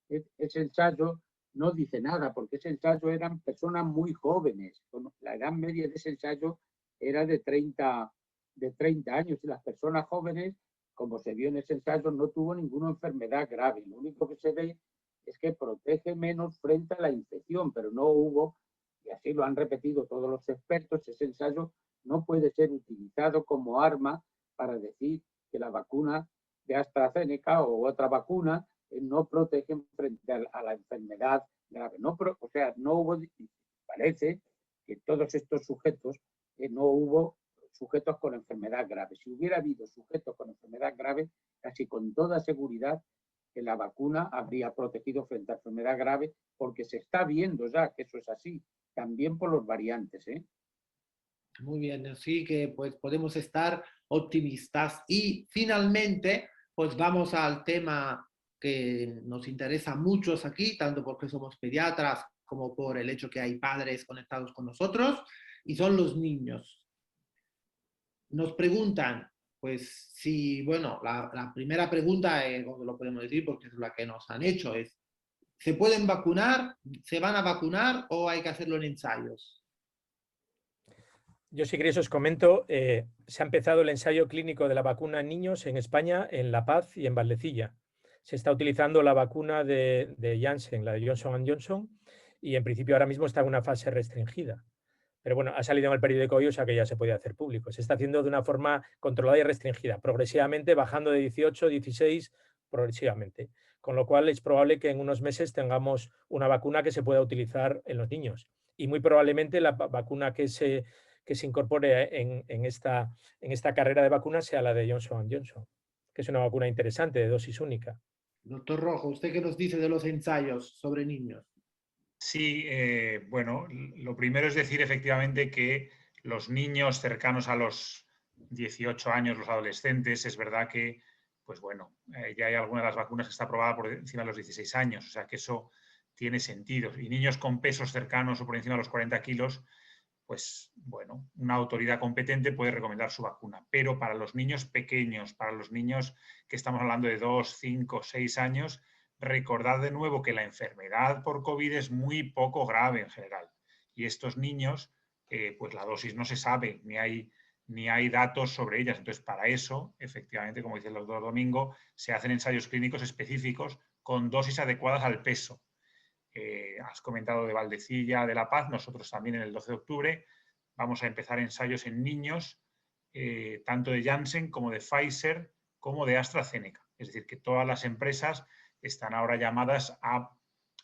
Ese ensayo no dice nada, porque ese ensayo eran personas muy jóvenes. La edad media de ese ensayo era de 30 años, y las personas jóvenes, como se vio en ese ensayo, no tuvo ninguna enfermedad grave. Lo único que se ve es que protege menos frente a la infección, pero no hubo, y así lo han repetido todos los expertos, ese ensayo no puede ser utilizado como arma para decir que la vacuna de AstraZeneca o otra vacuna no protegen frente a la enfermedad grave. O sea, no hubo, parece que todos estos sujetos, no hubo sujetos con enfermedad grave. Si hubiera habido sujetos con enfermedad grave, casi con toda seguridad que la vacuna habría protegido frente a enfermedad grave, porque se está viendo ya que eso es así, también por los variantes, ¿eh? Muy bien, así que pues podemos estar optimistas. Y finalmente, pues vamos al tema que nos interesa a muchos aquí, tanto porque somos pediatras como por el hecho que hay padres conectados con nosotros, y son los niños. Nos preguntan, pues si, bueno, la primera pregunta, lo podemos decir porque es la que nos han hecho, es, ¿se pueden vacunar? ¿Se van a vacunar o hay que hacerlo en ensayos? Yo, si queréis, os comento, se ha empezado el ensayo clínico de la vacuna en niños en España, en La Paz y en Valdecilla. Se está utilizando la vacuna de Janssen, la de Johnson & Johnson, y en principio ahora mismo está en una fase restringida. Pero bueno, ha salido en el periódico hoy, o sea que ya se puede hacer público. Se está haciendo de una forma controlada y restringida, progresivamente, bajando de 18, 16, progresivamente. Con lo cual es probable que en unos meses tengamos una vacuna que se pueda utilizar en los niños. Y muy probablemente la vacuna que se incorpore en esta carrera de vacunas sea la de Johnson & Johnson, que es una vacuna interesante de dosis única. Doctor Rojo, ¿usted qué nos dice de los ensayos sobre niños? Sí, bueno, lo primero es decir efectivamente que los niños cercanos a los 18 años, los adolescentes, es verdad que, pues bueno, ya hay alguna de las vacunas que está aprobada por encima de los 16 años, o sea que eso tiene sentido. Y niños con pesos cercanos o por encima de los 40 kilos, pues bueno, una autoridad competente puede recomendar su vacuna. Pero para los niños pequeños, para los niños que estamos hablando de 2, 5, 6 años, recordad de nuevo que la enfermedad por COVID es muy poco grave en general. Y estos niños, pues la dosis no se sabe, ni hay datos sobre ellas. Entonces, para eso, efectivamente, como dice el doctor Domingo, se hacen ensayos clínicos específicos con dosis adecuadas al peso. Has comentado de Valdecilla, de La Paz, nosotros también en el 12 de octubre vamos a empezar ensayos en niños, tanto de Janssen como de Pfizer, como de AstraZeneca. Es decir, que todas las empresas están ahora llamadas a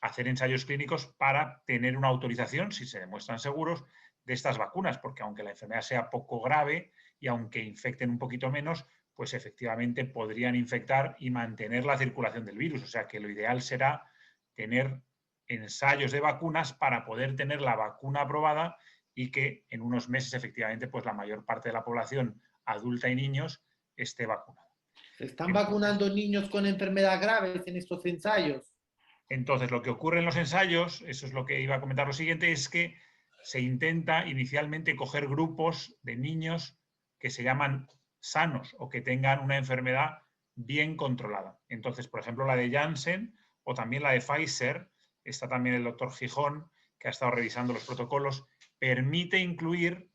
hacer ensayos clínicos para tener una autorización, si se demuestran seguros, de estas vacunas, porque aunque la enfermedad sea poco grave y aunque infecten un poquito menos, pues efectivamente podrían infectar y mantener la circulación del virus. O sea que lo ideal será tener ensayos de vacunas para poder tener la vacuna aprobada y que en unos meses efectivamente pues la mayor parte de la población adulta y niños esté vacunada. ¿Se están vacunando niños con enfermedades graves en estos ensayos? Entonces, lo que ocurre en los ensayos, eso es lo que iba a comentar lo siguiente, es que se intenta inicialmente coger grupos de niños que se llaman sanos o que tengan una enfermedad bien controlada. Entonces, por ejemplo, la de Janssen o también la de Pfizer, está también el doctor Gijón, que ha estado revisando los protocolos, permite incluir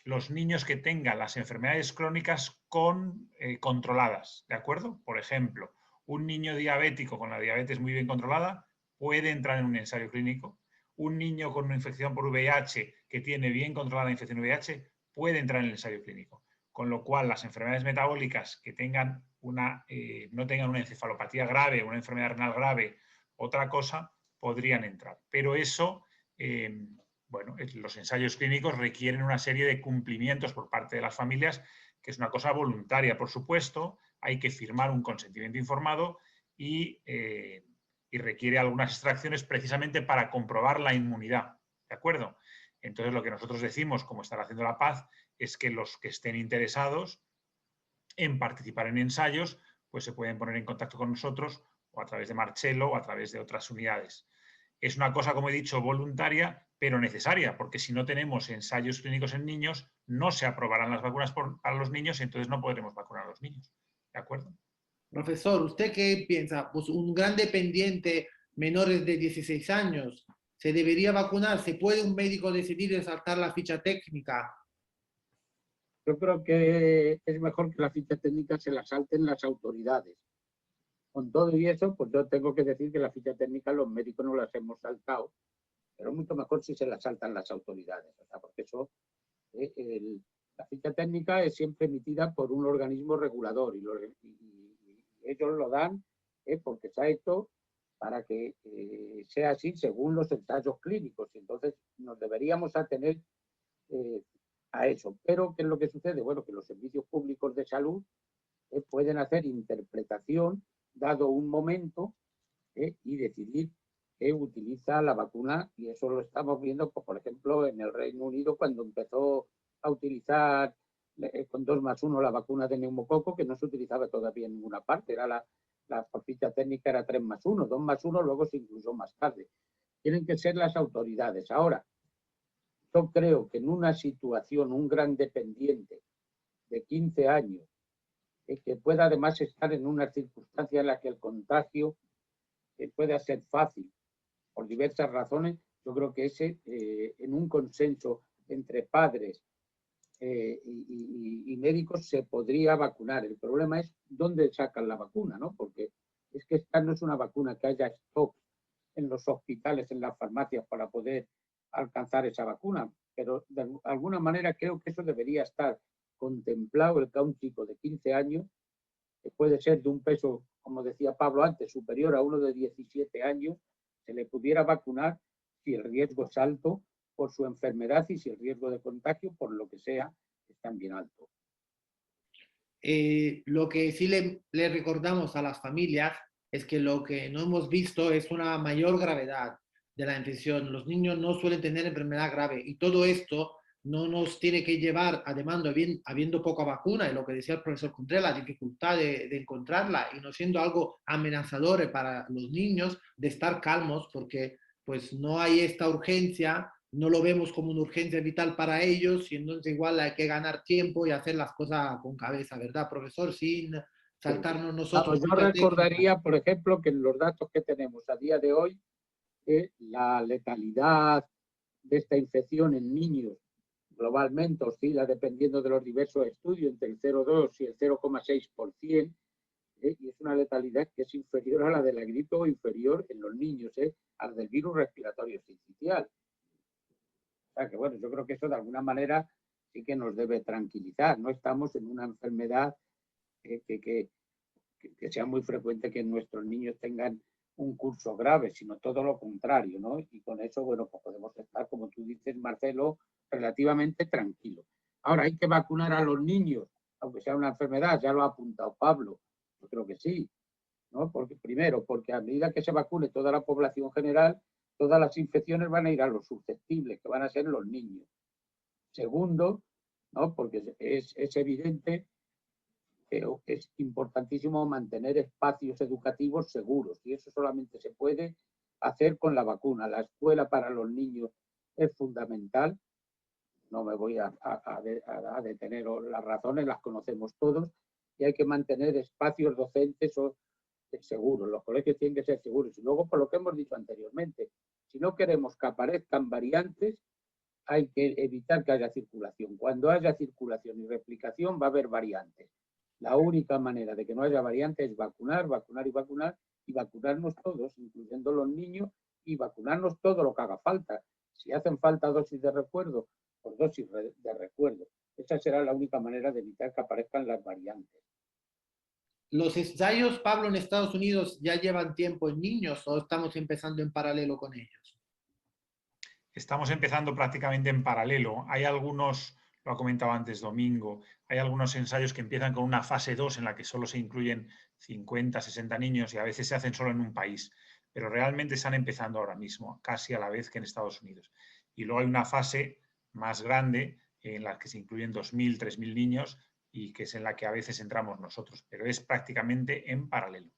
los niños que tengan las enfermedades crónicas controladas, ¿de acuerdo? Por ejemplo, un niño diabético con la diabetes muy bien controlada puede entrar en un ensayo clínico. Un niño con una infección por VIH que tiene bien controlada la infección VIH puede entrar en el ensayo clínico. Con lo cual, las enfermedades metabólicas que tengan no tengan una encefalopatía grave, una enfermedad renal grave, otra cosa, podrían entrar. Pero eso, bueno, los ensayos clínicos requieren una serie de cumplimientos por parte de las familias, que es una cosa voluntaria, por supuesto. Hay que firmar un consentimiento informado y requiere algunas extracciones precisamente para comprobar la inmunidad, ¿de acuerdo? Entonces, lo que nosotros decimos, como está haciendo La Paz, es que los que estén interesados en participar en ensayos, pues se pueden poner en contacto con nosotros o a través de Marcelo o a través de otras unidades. Es una cosa, como he dicho, voluntaria, pero necesaria, porque si no tenemos ensayos clínicos en niños, no se aprobarán las vacunas para los niños y entonces no podremos vacunar a los niños. ¿De acuerdo? Profesor, ¿usted qué piensa? Pues un gran dependiente menores de 16 años, ¿se debería vacunar? ¿Se puede un médico decidir de saltar la ficha técnica? Yo creo que es mejor que la ficha técnica se la salten las autoridades. Con todo y eso, pues yo tengo que decir que la ficha técnica los médicos no las hemos saltado, pero mucho mejor si se la saltan las autoridades, o sea, porque eso, la ficha técnica es siempre emitida por un organismo regulador y ellos lo dan porque se ha hecho para que sea así según los ensayos clínicos. Entonces nos deberíamos atener a eso. Pero ¿qué es lo que sucede? Bueno, que los servicios públicos de salud pueden hacer interpretación dado un momento y decidir que utiliza la vacuna, y eso lo estamos viendo, pues, por ejemplo, en el Reino Unido cuando empezó a utilizar con 2+1 la vacuna de neumococo, que no se utilizaba todavía en ninguna parte, era la ficha técnica era 3+1, 2+1 luego se incluyó más tarde. Tienen que ser las autoridades. Ahora, yo creo que en una situación, un gran dependiente de 15 años, que pueda además estar en una circunstancia en la que el contagio pueda ser fácil por diversas razones, yo creo que ese, en un consenso entre padres y médicos, se podría vacunar. El problema es dónde sacan la vacuna, ¿no? Porque es que esta no es una vacuna que haya stock en los hospitales, en las farmacias para poder alcanzar esa vacuna. Pero de alguna manera creo que eso debería estar contemplado, el que a un chico de 15 años, que puede ser de un peso, como decía Pablo antes, superior a uno de 17 años, se le pudiera vacunar si el riesgo es alto por su enfermedad y si el riesgo de contagio, por lo que sea, es también alto. Lo que sí le recordamos a las familias es que lo que no hemos visto es una mayor gravedad de la infección. Los niños no suelen tener enfermedad grave y todo esto no nos tiene que llevar, además, habiendo poca vacuna, y lo que decía el profesor Contreras, la dificultad de encontrarla y no siendo algo amenazador para los niños, de estar calmos porque pues no hay esta urgencia, no lo vemos como una urgencia vital para ellos y entonces igual hay que ganar tiempo y hacer las cosas con cabeza, ¿verdad, profesor? Sin saltarnos nosotros. Yo recordaría, por ejemplo, que en los datos que tenemos a día de hoy, la letalidad de esta infección en niños globalmente oscila, dependiendo de los diversos estudios, entre el 0,2 y el 0,6%, y es una letalidad que es inferior a la de la gripe o inferior en los niños, a la del virus respiratorio sincitial. O sea que bueno, yo creo que eso de alguna manera sí que nos debe tranquilizar. No estamos en una enfermedad que sea muy frecuente que nuestros niños tengan un curso grave, sino todo lo contrario, ¿no? Y con eso, bueno, pues podemos estar, como tú dices, Marcelo, relativamente tranquilos. Ahora, ¿hay que vacunar a los niños, aunque sea una enfermedad? Ya lo ha apuntado Pablo. Yo creo que sí, ¿no? Porque, primero, porque a medida que se vacune toda la población general, todas las infecciones van a ir a los susceptibles, que van a ser los niños. Segundo, ¿no? Porque es evidente que es importantísimo mantener espacios educativos seguros y eso solamente se puede hacer con la vacuna. La escuela para los niños es fundamental. No me voy a detener, las razones las conocemos todos y hay que mantener espacios docentes seguros. Los colegios tienen que ser seguros. Y luego, por lo que hemos dicho anteriormente, si no queremos que aparezcan variantes, hay que evitar que haya circulación. Cuando haya circulación y replicación va a haber variantes. La única manera de que no haya variantes es vacunar, vacunar y vacunar, y vacunarnos todos, incluyendo los niños, y vacunarnos todo lo que haga falta. Si hacen falta dosis de recuerdo, pues dosis de recuerdo. Esa será la única manera de evitar que aparezcan las variantes. ¿Los ensayos, Pablo, en Estados Unidos ya llevan tiempo en niños o estamos empezando en paralelo con ellos? Estamos empezando prácticamente en paralelo. Hay algunos, lo ha comentado antes Domingo, hay algunos ensayos que empiezan con una fase 2 en la que solo se incluyen 50, 60 niños y a veces se hacen solo en un país, pero realmente están empezando ahora mismo, casi a la vez que en Estados Unidos. Y luego hay una fase más grande en la que se incluyen 2.000, 3.000 niños y que es en la que a veces entramos nosotros, pero es prácticamente en paralelo.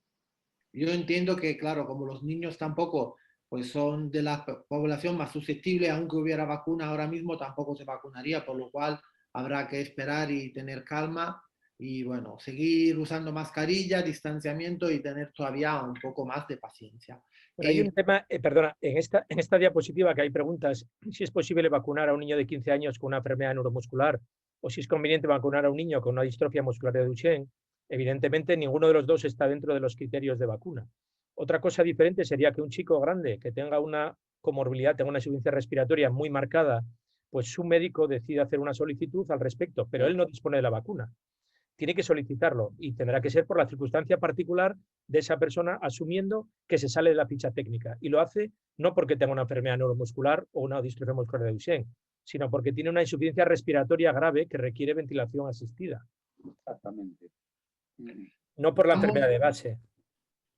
Yo entiendo que, claro, como los niños tampoco pues son de la población más susceptible, aunque hubiera vacuna ahora mismo, tampoco se vacunaría, por lo cual habrá que esperar y tener calma y, bueno, seguir usando mascarilla, distanciamiento y tener todavía un poco más de paciencia. Pero hay un tema, perdona, en esta diapositiva que hay preguntas, si es posible vacunar a un niño de 15 años con una enfermedad neuromuscular o si es conveniente vacunar a un niño con una distrofia muscular de Duchenne. Evidentemente, ninguno de los dos está dentro de los criterios de vacuna. Otra cosa diferente sería que un chico grande que tenga una comorbilidad, tenga una insuficiencia respiratoria muy marcada, pues su médico decide hacer una solicitud al respecto, pero él no dispone de la vacuna. Tiene que solicitarlo y tendrá que ser por la circunstancia particular de esa persona, asumiendo que se sale de la ficha técnica. Y lo hace no porque tenga una enfermedad neuromuscular o una distrofia muscular de Duchenne, sino porque tiene una insuficiencia respiratoria grave que requiere ventilación asistida. Exactamente. No por la enfermedad de base.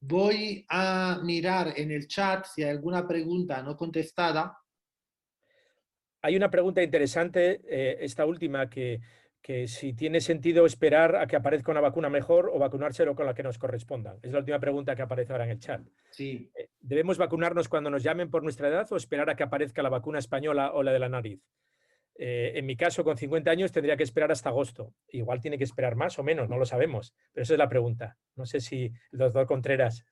Voy a mirar en el chat si hay alguna pregunta no contestada. Hay una pregunta interesante, esta última, que si tiene sentido esperar a que aparezca una vacuna mejor o vacunárselo con la que nos corresponda. Es la última pregunta que aparece ahora en el chat. Sí. ¿Debemos vacunarnos cuando nos llamen por nuestra edad o esperar a que aparezca la vacuna española o la de la nariz? En mi caso, con 50 años, tendría que esperar hasta agosto. Igual tiene que esperar más o menos, no lo sabemos. Pero esa es la pregunta. No sé si el doctor Contreras.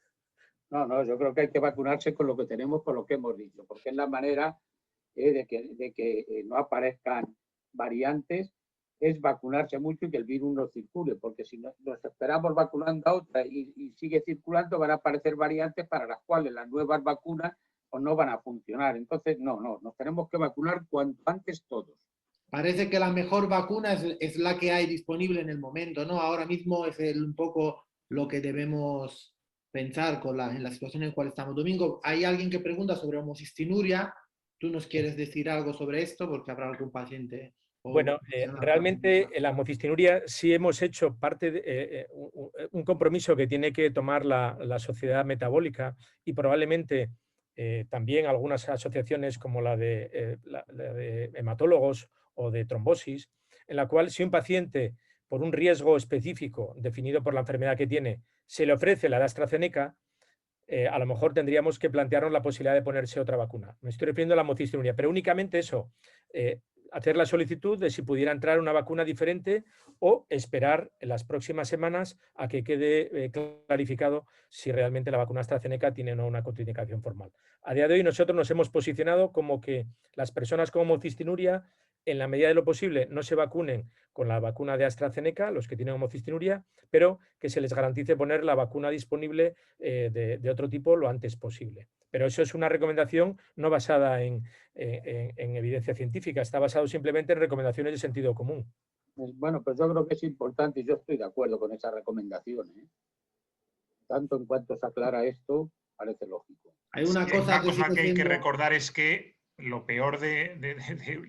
No, yo creo que hay que vacunarse con lo que tenemos, por lo que hemos dicho, porque es la manera de que no aparezcan variantes, es vacunarse mucho y que el virus no circule, porque si nos esperamos vacunando a otra y sigue circulando, van a aparecer variantes para las cuales las nuevas vacunas o no van a funcionar. Entonces, no, nos tenemos que vacunar cuanto antes todos. Parece que la mejor vacuna es la que hay disponible en el momento, ¿no? Ahora mismo es un poco lo que debemos pensar en la situación en la cual estamos. Domingo, hay alguien que pregunta sobre homocistinuria. ¿Tú nos quieres decir algo sobre esto? Porque habrá algún paciente. Bueno, realmente en la homocistinuria sí hemos hecho parte de un compromiso que tiene que tomar la sociedad metabólica y probablemente también algunas asociaciones como la de hematólogos o de trombosis, en la cual si un paciente por un riesgo específico definido por la enfermedad que tiene se le ofrece la de AstraZeneca, a lo mejor tendríamos que plantearnos la posibilidad de ponerse otra vacuna. Me estoy refiriendo a la homocistinuria, pero únicamente eso, hacer la solicitud de si pudiera entrar una vacuna diferente o esperar en las próximas semanas a que quede clarificado si realmente la vacuna AstraZeneca tiene o no una contraindicación formal. A día de hoy nosotros nos hemos posicionado como que las personas con homocistinuria, en la medida de lo posible, no se vacunen con la vacuna de AstraZeneca, los que tienen homocistinuria, pero que se les garantice poner la vacuna disponible de otro tipo lo antes posible. Pero eso es una recomendación no basada en evidencia científica, está basado simplemente en recomendaciones de sentido común. Bueno, pues yo creo que es importante y yo estoy de acuerdo con esa recomendación, ¿eh? Tanto en cuanto se aclara esto, parece lógico. Hay una cosa que hay que recordar es que lo peor de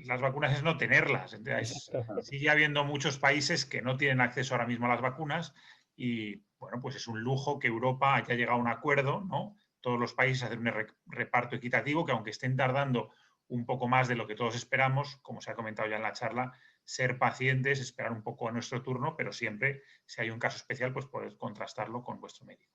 las vacunas es no tenerlas. Entonces, sigue habiendo muchos países que no tienen acceso ahora mismo a las vacunas y, bueno, pues es un lujo que Europa haya llegado a un acuerdo, ¿no? Todos los países hacen un reparto equitativo que, aunque estén tardando un poco más de lo que todos esperamos, como se ha comentado ya en la charla, ser pacientes, esperar un poco a nuestro turno, pero siempre, si hay un caso especial, pues poder contrastarlo con vuestro médico.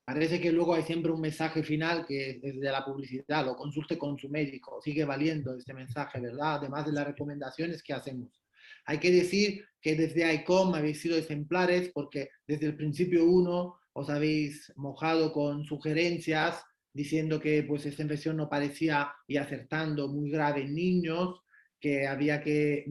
Parece que luego hay siempre un mensaje final que es de la publicidad, lo consulte con su médico, sigue valiendo este mensaje, ¿verdad? Además de las recomendaciones que hacemos. Hay que decir que desde ICOM habéis sido ejemplares porque desde el principio uno os habéis mojado con sugerencias diciendo que pues esta infección no parecía, y acertando, muy grave en niños, que había que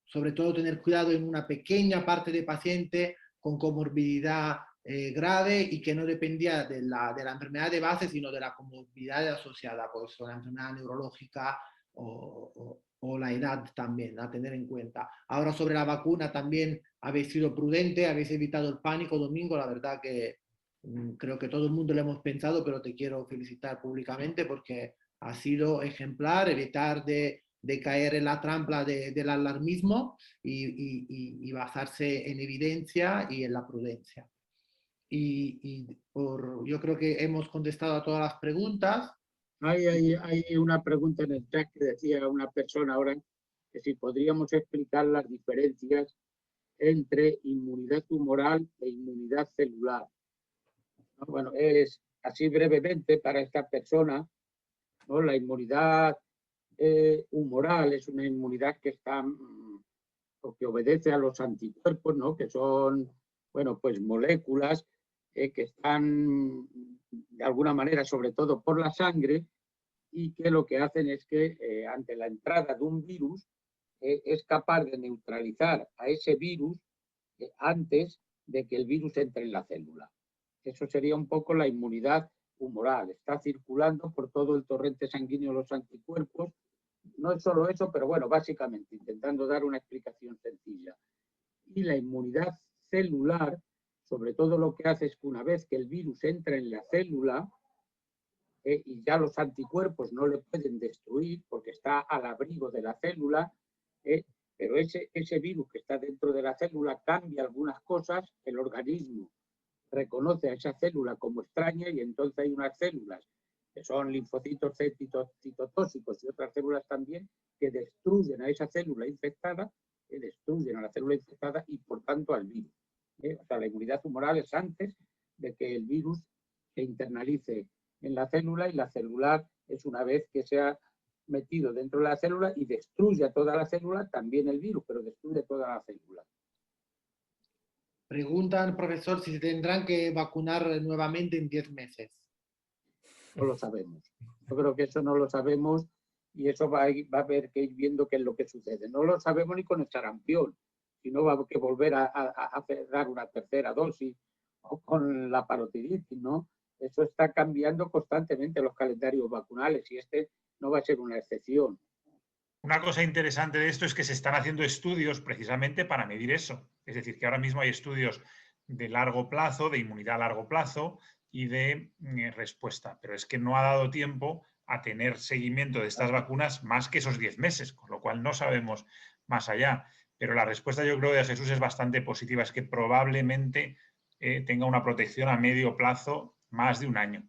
sobre todo tener cuidado en una pequeña parte de paciente con comorbilidad grave y que no dependía de la enfermedad de base, sino de la comorbilidad asociada, pues la enfermedad neurológica o la edad también, a tener en cuenta. Ahora sobre la vacuna también habéis sido prudente, habéis evitado el pánico, Domingo, la verdad que creo que todo el mundo lo hemos pensado, pero te quiero felicitar públicamente porque ha sido ejemplar, evitar de caer en la trampa del alarmismo y basarse en evidencia y en la prudencia. Yo creo que hemos contestado a todas las preguntas. Hay una pregunta en el chat que decía una persona ahora que si podríamos explicar las diferencias entre inmunidad tumoral e inmunidad celular. ¿No? Bueno, es así brevemente para esta persona, ¿no? La inmunidad humoral es una inmunidad que está o que obedece a los anticuerpos, ¿no? Que son, bueno, pues moléculas que están de alguna manera, sobre todo por la sangre, y que lo que hacen es que ante la entrada de un virus es capaz de neutralizar a ese virus antes de que el virus entre en la célula. Eso sería un poco la inmunidad humoral. Está circulando por todo el torrente sanguíneo los anticuerpos. No es solo eso, pero bueno, básicamente intentando dar una explicación sencilla. Y la inmunidad celular, sobre todo lo que hace es que una vez que el virus entra en la célula, y ya los anticuerpos no le pueden destruir porque está al abrigo de la célula, pero ese virus que está dentro de la célula cambia algunas cosas, el organismo reconoce a esa célula como extraña y entonces hay unas células que son linfocitos C citotóxicos y otras células también que destruyen a esa célula infectada, que destruyen a la célula infectada y por tanto al virus. O sea, la inmunidad tumoral es antes de que el virus se internalice en la célula y la celular es una vez que se ha metido dentro de la célula y destruye a toda la célula, también el virus, pero destruye toda la célula. Preguntan, profesor, si se tendrán que vacunar nuevamente en 10 meses. No lo sabemos. Yo creo que eso no lo sabemos y eso va a haber que ir viendo qué es lo que sucede. No lo sabemos ni con el sarampión, sino va a haber que volver a dar una tercera dosis o con la parotiditis, ¿no? Eso está cambiando constantemente los calendarios vacunales y este no va a ser una excepción. Una cosa interesante de esto es que se están haciendo estudios precisamente para medir eso. Es decir, que ahora mismo hay estudios de largo plazo, de inmunidad a largo plazo y de respuesta. Pero es que no ha dado tiempo a tener seguimiento de estas vacunas más que esos 10 meses, con lo cual no sabemos más allá. Pero la respuesta, yo creo, de Jesús es bastante positiva. Es que probablemente tenga una protección a medio plazo más de un año.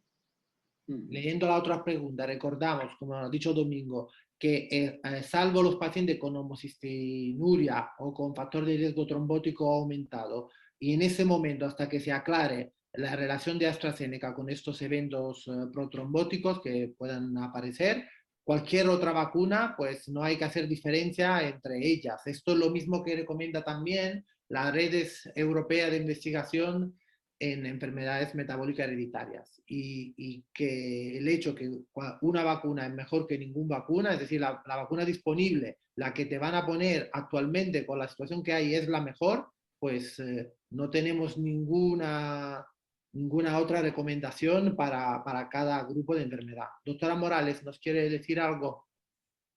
Leyendo la otra pregunta, recordamos, como ha dicho Domingo, que salvo los pacientes con homocistinuria o con factor de riesgo trombótico aumentado, y en ese momento, hasta que se aclare la relación de AstraZeneca con estos eventos protrombóticos que puedan aparecer, cualquier otra vacuna, pues no hay que hacer diferencia entre ellas. Esto es lo mismo que recomienda también la Red Europea de Investigación en enfermedades metabólicas hereditarias, y que el hecho que una vacuna es mejor que ninguna vacuna, es decir, la vacuna disponible, la que te van a poner actualmente con la situación que hay es la mejor, pues no tenemos ninguna otra recomendación para cada grupo de enfermedad. Doctora Morales, ¿nos quiere decir algo?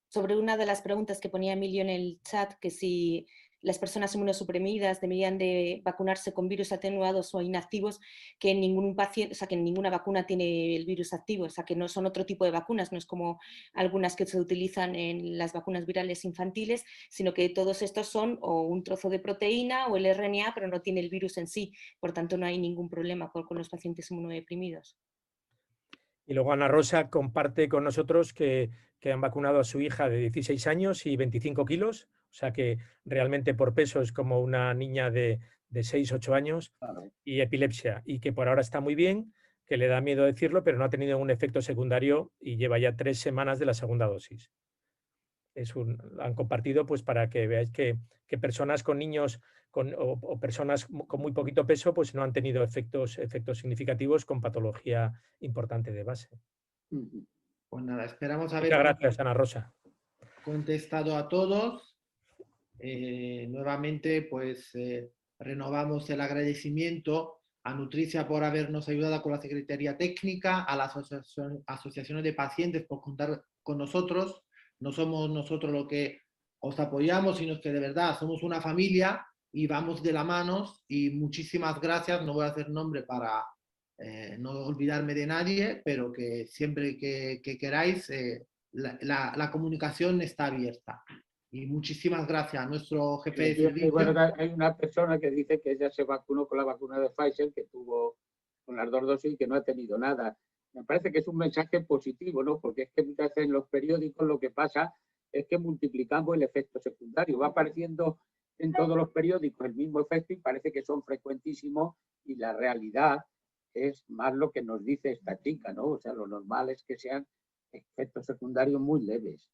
Sobre una de las preguntas que ponía Emilio en el chat, que si las personas inmunosuprimidas deberían de vacunarse con virus atenuados o inactivos, que ningún paciente, o sea, que ninguna vacuna tiene el virus activo, o sea, que no son otro tipo de vacunas, no es como algunas que se utilizan en las vacunas virales infantiles, sino que todos estos son o un trozo de proteína o el RNA, pero no tiene el virus en sí, por tanto no hay ningún problema con los pacientes inmunodeprimidos. Y luego Ana Rosa comparte con nosotros que han vacunado a su hija de 16 años y 25 kilos, o sea que realmente por peso es como una niña de 6, 8 años, Claro. y epilepsia, y que por ahora está muy bien, que le da miedo decirlo, pero no ha tenido un efecto secundario y lleva ya 3 semanas de la segunda dosis. Han compartido pues para que veáis que personas con niños o personas con muy poquito peso pues no han tenido efectos significativos con patología importante de base. Pues nada, esperamos Muchas haber gracias, Ana Rosa. contestado a todos. Nuevamente, pues renovamos el agradecimiento a Nutricia por habernos ayudado con la Secretaría Técnica, a las asociaciones de pacientes por contar con nosotros. No somos nosotros los que os apoyamos, sino que de verdad somos una familia y vamos de la mano. Y muchísimas gracias. No voy a hacer nombre para no olvidarme de nadie, pero que siempre que queráis, la comunicación está abierta. Y muchísimas gracias a nuestro jefe de servicio. Bueno, hay una persona que dice que ella se vacunó con la vacuna de Pfizer, que tuvo con las 2 dosis y que no ha tenido nada. Me parece que es un mensaje positivo, ¿no? Porque es que muchas veces en los periódicos lo que pasa es que multiplicamos el efecto secundario. Va apareciendo en todos los periódicos el mismo efecto y parece que son frecuentísimos, y la realidad es más lo que nos dice esta chica, ¿no? O sea, lo normal es que sean efectos secundarios muy leves.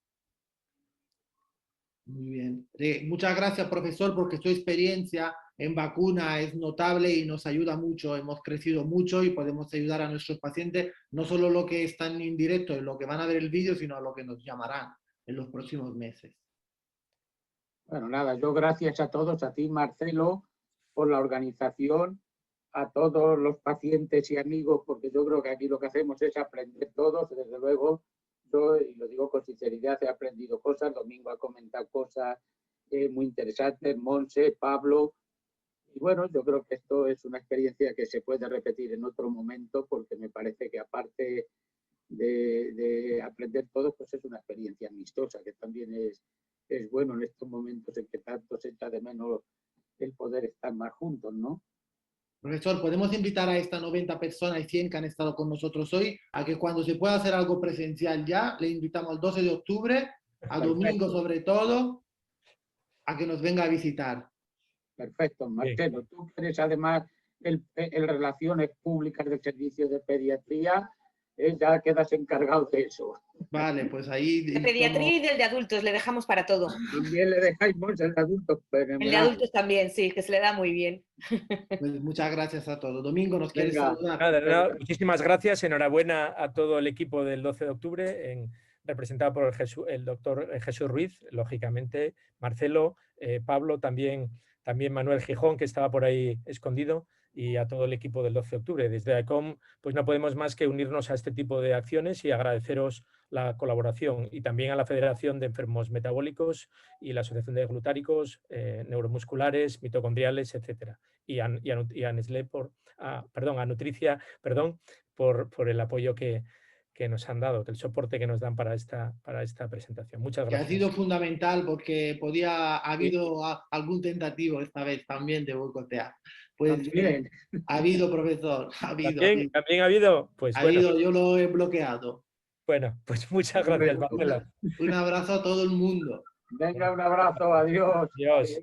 Muy bien. Muchas gracias, profesor, porque su experiencia en vacuna es notable y nos ayuda mucho. Hemos crecido mucho y podemos ayudar a nuestros pacientes, no solo lo que están en directo, en lo que van a ver el vídeo, sino a lo que nos llamarán en los próximos meses. Bueno, nada, yo gracias a todos, a ti, Marcelo, por la organización, a todos los pacientes y amigos, porque yo creo que aquí lo que hacemos es aprender todos. Desde luego, yo, y lo digo con sinceridad, he aprendido cosas. Domingo ha comentado cosas muy interesantes, Monse, Pablo. Y bueno, yo creo que esto es una experiencia que se puede repetir en otro momento, porque me parece que aparte de aprender todo, pues es una experiencia amistosa, que también es bueno en estos momentos en que tanto se echa de menos el poder estar más juntos, ¿no? Profesor, podemos invitar a estas 90 personas y 100 que han estado con nosotros hoy a que cuando se pueda hacer algo presencial ya, le invitamos al 12 de octubre, a Domingo sobre todo, a que nos venga a visitar. Perfecto, Marcelo. Tú que eres además el Relaciones Públicas del Servicio de Pediatría, ya quedas encargado de eso. Vale, pues ahí... De pediatría y del de adultos, le dejamos para todo. También le dejáis bolsa al de adultos. El de adultos también, sí, que se le da muy bien. Pues muchas gracias a todos. Domingo, ¿nos quieres saludar? Nada, muchísimas gracias. Enhorabuena a todo el equipo del 12 de octubre, representado por el doctor Jesús Ruiz, lógicamente, Marcelo, Pablo también también Manuel Gijón, que estaba por ahí escondido, y a todo el equipo del 12 de octubre. Desde AECOM, pues no podemos más que unirnos a este tipo de acciones y agradeceros la colaboración, y también a la Federación de Enfermos Metabólicos y la Asociación de Glutáricos, Neuromusculares, Mitocondriales, etcétera. Y a Nestlé a Nutricia, por el apoyo que nos han dado, el soporte que nos dan para esta presentación. Muchas Que ha gracias. sido fundamental porque ha habido algún tentativo esta vez también de boicotear. Pues También. ha habido, profesor, ha habido. ¿También ha habido? Pues Ha bueno. habido, yo lo he bloqueado. Bueno, pues muchas gracias, Manuela. Un abrazo a todo el mundo. Venga, un abrazo, adiós. Adiós.